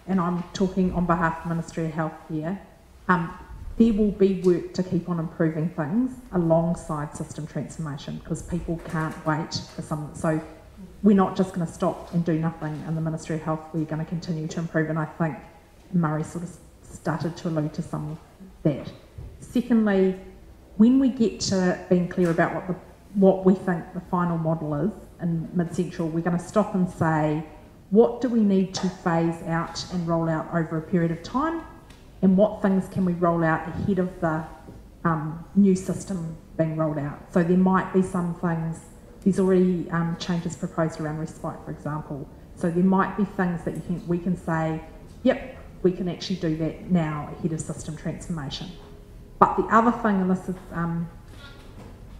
and I'm talking on behalf of the Ministry of Health here, there will be work to keep on improving things alongside system transformation, because people can't wait for some. So we're not just going to stop and do nothing in the Ministry of Health. We're going to continue to improve, and I think Murray sort of started to allude to some of that. Secondly, when we get to being clear about what we think the final model is in mid-central, we're going to stop and say, what do we need to phase out and roll out over a period of time, and what things can we roll out ahead of the new system being rolled out? So there might be some things, there's already changes proposed around respite, for example. So there might be things that we can say, yep, we can actually do that now ahead of system transformation. But the other thing, and this is,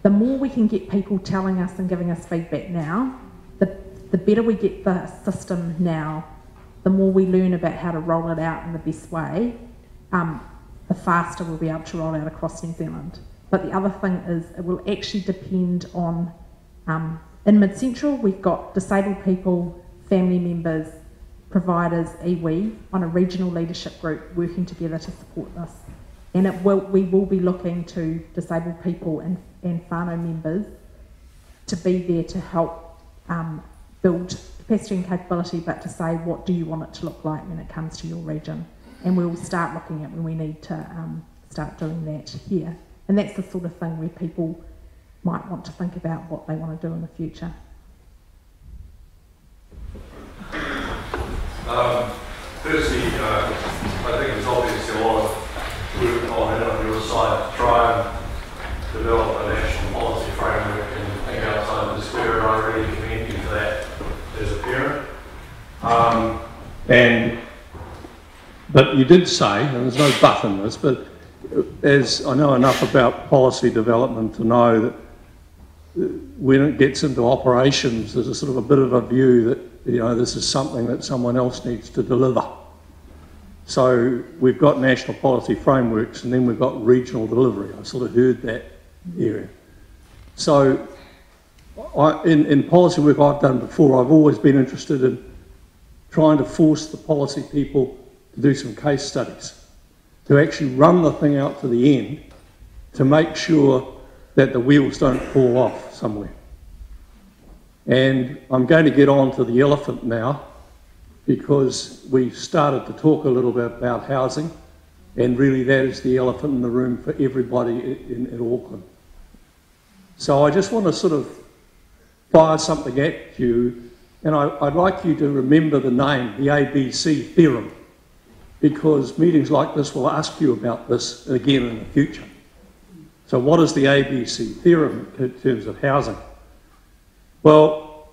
the more we can get people telling us and giving us feedback now, the better we get the system now, the more we learn about how to roll it out in the best way, the faster we'll be able to roll out across New Zealand. But the other thing is, it will actually depend on, in mid-central, we've got disabled people, family members, providers, iwi, on a regional leadership group working together to support this. And we will be looking to disabled people and whānau members to be there to help build capacity and capability, but to say, what do you want it to look like when it comes to your region? And we'll start looking at when we need to start doing that here. And that's the sort of thing where people might want to think about what they want to do in the future. Firstly, I think there's obviously a lot of work on your side to try and develop a national policy framework and think outside the sphere, and I really commend you for that as a parent. But you did say, and there's no but in this, but as I know enough about policy development to know that when it gets into operations, there's a sort of a bit of a view that, you know, this is something that someone else needs to deliver. So we've got national policy frameworks and then we've got regional delivery. I sort of heard that area. So in policy work I've done before, I've always been interested in trying to force the policy people to do some case studies, to actually run the thing out to the end, to make sure that the wheels don't fall off somewhere. And I'm going to get on to the elephant now, because we started to talk a little bit about housing, and really that is the elephant in the room for everybody in Auckland. So I just want to sort of fire something at you, and I'd like you to remember the name, the ABC theorem, because meetings like this will ask you about this again in the future. So what is the ABC theorem in terms of housing? Well,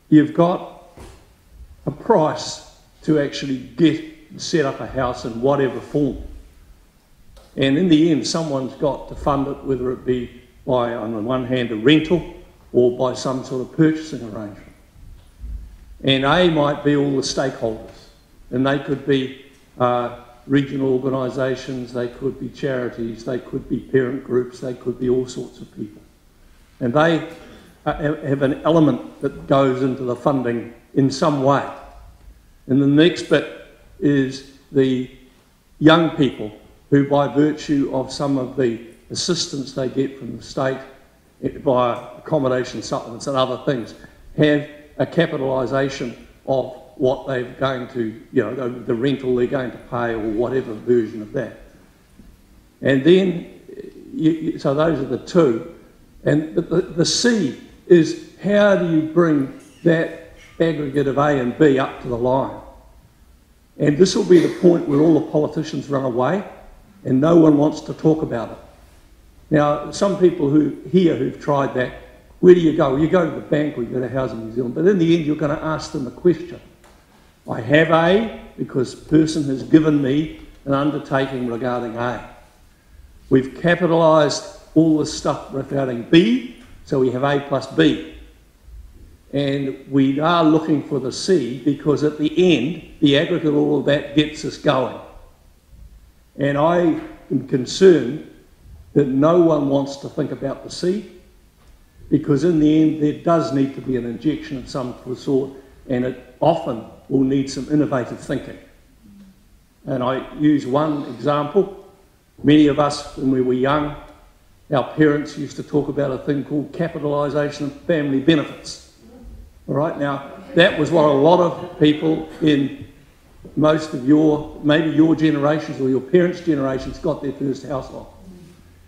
you've got a price to actually set up a house in whatever form. And in the end, someone's got to fund it, whether it be by, on the one hand, a rental or by some sort of purchasing arrangement. And A might be all the stakeholders, and they could be regional organisations, they could be charities, they could be parent groups, they could be all sorts of people. And they have an element that goes into the funding in some way. And the next bit is the young people who, by virtue of some of the assistance they get from the state via accommodation supplements and other things, have a capitalisation of what they're going to, you know, the rental they're going to pay or whatever version of that. And then, so those are the two. And the C is, how do you bring that aggregate of A and B up to the line? And this will be the point where all the politicians run away and no one wants to talk about it. Now, some people who've tried that, where do you go? You go to the bank or you go to Housing New Zealand, but in the end you're going to ask them a question. I have A because the person has given me an undertaking regarding A. We've capitalised all this stuff regarding B, so we have A plus B. And we are looking for the C because at the end, the aggregate of all of that gets us going. And I am concerned that no one wants to think about the sea, because in the end there does need to be an injection of some sort, and it often will need some innovative thinking. And I use one example. Many of us, when we were young, our parents used to talk about a thing called capitalisation of family benefits. All right, now that was what a lot of people in most of maybe your generations or your parents' generations got their first house on.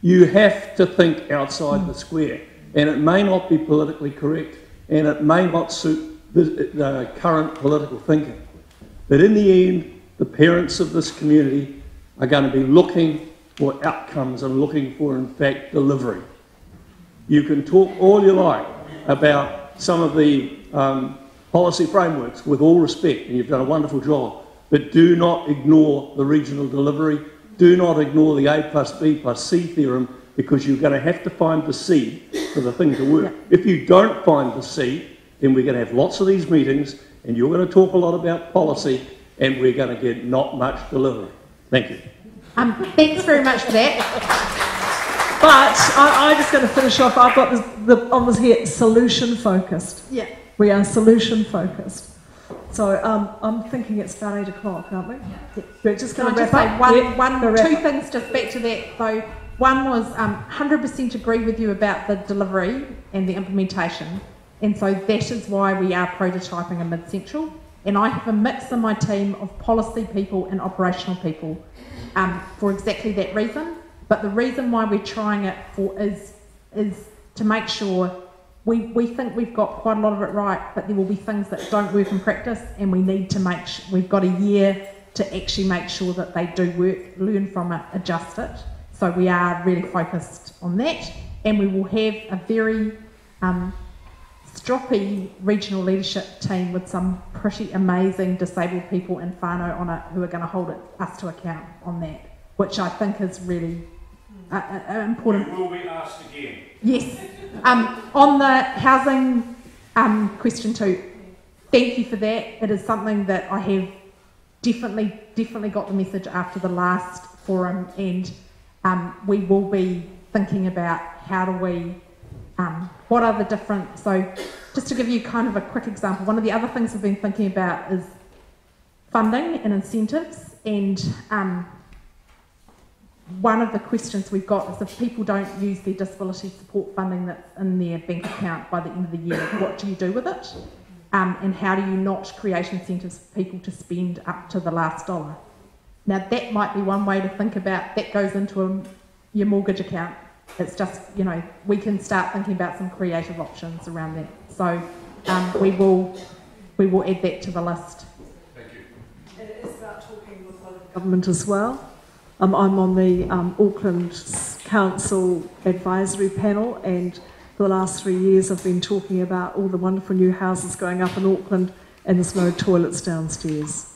You have to think outside the square, and it may not be politically correct, and it may not suit the current political thinking. But in the end, the parents of this community are going to be looking for outcomes and looking for, in fact, delivery. You can talk all you like about some of the policy frameworks, with all respect, and you've done a wonderful job, but do not ignore the regional delivery. Do not ignore the A plus B plus C theorem, because you're going to have to find the C for the thing to work. If you don't find the C, then we're going to have lots of these meetings, and you're going to talk a lot about policy, and we're going to get not much delivery. Thank you. Thanks very much for that. But I'm just going to finish off. I've got on this here, solution focused. Yeah. We are solution focused. So I'm thinking it's about 8 o'clock, aren't we? Yeah. We're just going to wrap up. Two things just back to that though. One was 100% agree with you about the delivery and the implementation, and so that is why we are prototyping a mid-central. And I have a mix in my team of policy people and operational people for exactly that reason. But the reason why we're trying it is to make sure we think we've got quite a lot of it right, but there will be things that don't work in practice, and we need to make sure we've got a year to actually make sure that they do work, learn from it, adjust it. So we are really focused on that, and we will have a very stroppy regional leadership team with some pretty amazing disabled people in whānau on it who are going to hold us to account on that, which I think is really important. You will be asked again. Yes. On the housing question too, thank you for that. It is something that I have definitely got the message after the last forum, and we will be thinking about how do we, what are the different, so just to give you kind of a quick example, one of the other things we've been thinking about is funding and incentives, and one of the questions we've got is if people don't use their disability support funding that's in their bank account by the end of the year, what do you do with it? And how do you not create incentives for people to spend up to the last dollar? Now that might be one way to think about, that goes into your mortgage account. It's just, you know, we can start thinking about some creative options around that. So we will add that to the list. Thank you. It is about talking with local government as well. I'm on the Auckland Council Advisory Panel, and for the last 3 years I've been talking about all the wonderful new houses going up in Auckland, and there's no toilets downstairs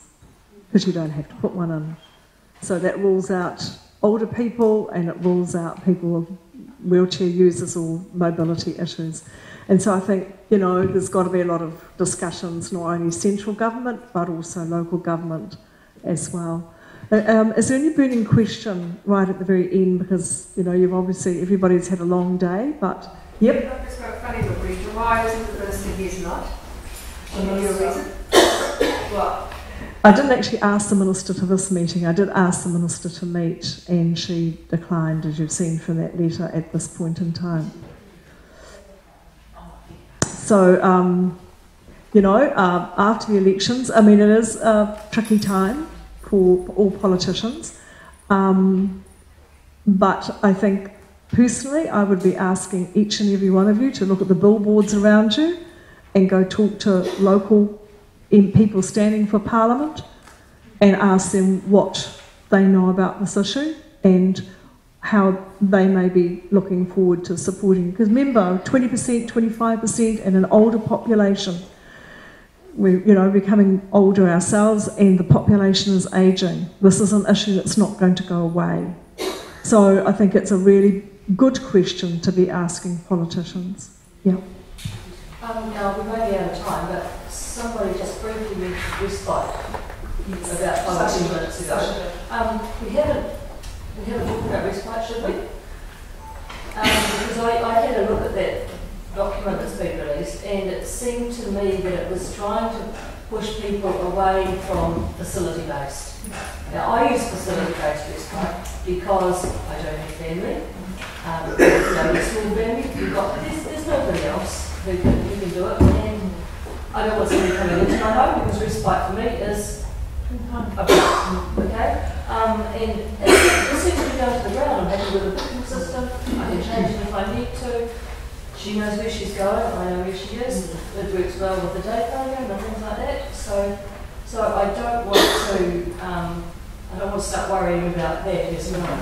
because you don't have to put one in. So that rules out older people, and it rules out people with wheelchair users or mobility issues. And so I think, you know, there's got to be a lot of discussions, not only central government but also local government as well. Is there any burning question right at the very end? Because, you know, you've obviously, everybody's had a long day, but, yep. It's got a funny little question. Why isn't the minister here tonight? Any reason? What? I didn't actually ask the minister to this meeting. I did ask the minister to meet, and she declined, as you've seen from that letter, at this point in time. So, you know, after the elections, I mean, it is a tricky time for all politicians, but I think personally I would be asking each and every one of you to look at the billboards around you and go talk to local people standing for Parliament and ask them what they know about this issue and how they may be looking forward to supporting. Because remember, 20%, 25% and an older population. We're, you know, becoming older ourselves, and the population is ageing. This is an issue that's not going to go away. So I think it's a really good question to be asking politicians. Yeah. Now, we may be out of time, but somebody just briefly mentioned respite about 5 or 10 minutes ago. We haven't talked about respite, should we? because I had a look at that document that's been released, and it seemed to me that it was trying to push people away from facility-based. Now, I use facility-based respite because I don't have family. Small family, there's nobody else who can do it, and I don't want somebody coming into my home because respite for me is okay. And this seems to be down to the ground. I'm happy with the booking system. I can change it if I need to. She knows where she's going. I know where she is. It works well with the day program and things like that. So I don't want to start worrying about that as well.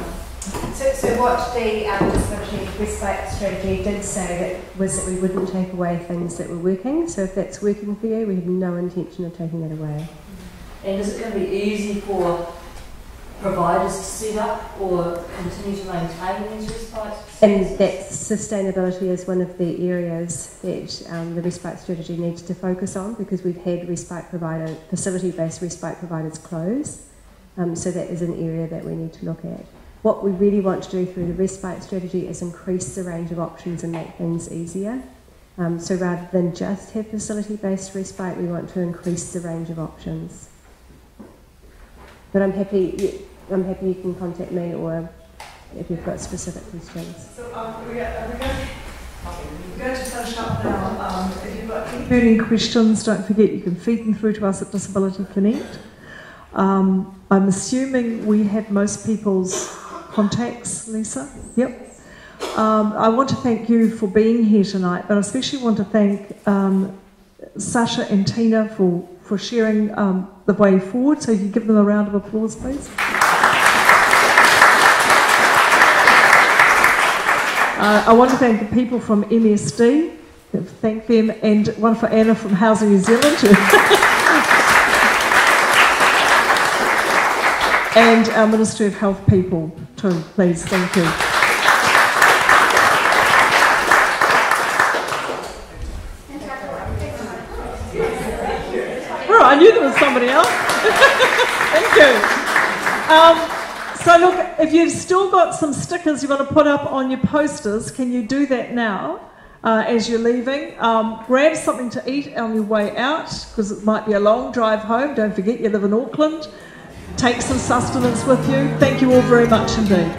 So what the disability respite strategy did say was that we wouldn't take away things that were working. So if that's working for you, we have no intention of taking that away. And is it going to be easy for providers to set up or continue to maintain these respite spaces? And that sustainability is one of the areas that the respite strategy needs to focus on, because we've had facility-based respite providers close. So that is an area that we need to look at. What we really want to do through the respite strategy is increase the range of options and make things easier. So rather than just have facility-based respite, we want to increase the range of options. But I'm happy you can contact me, or if you've got specific questions. So we're going to finish up now. If you've got any burning questions, don't forget you can feed them through to us at Disability Connect. I'm assuming we have most people's contacts, Lisa? Yep. I want to thank you for being here tonight, but I especially want to thank Sasha and Tina for sharing the way forward. So you give them a round of applause, please. I want to thank the people from MSD, thank them, and one for Anna from Housing New Zealand. And our Ministry of Health people too, please, thank you. I knew there was somebody else. Thank you. So look, if you've still got some stickers you want to put up on your posters, can you do that now as you're leaving? Grab something to eat on your way out, because it might be a long drive home. Don't forget you live in Auckland. Take some sustenance with you. Thank you all very much indeed.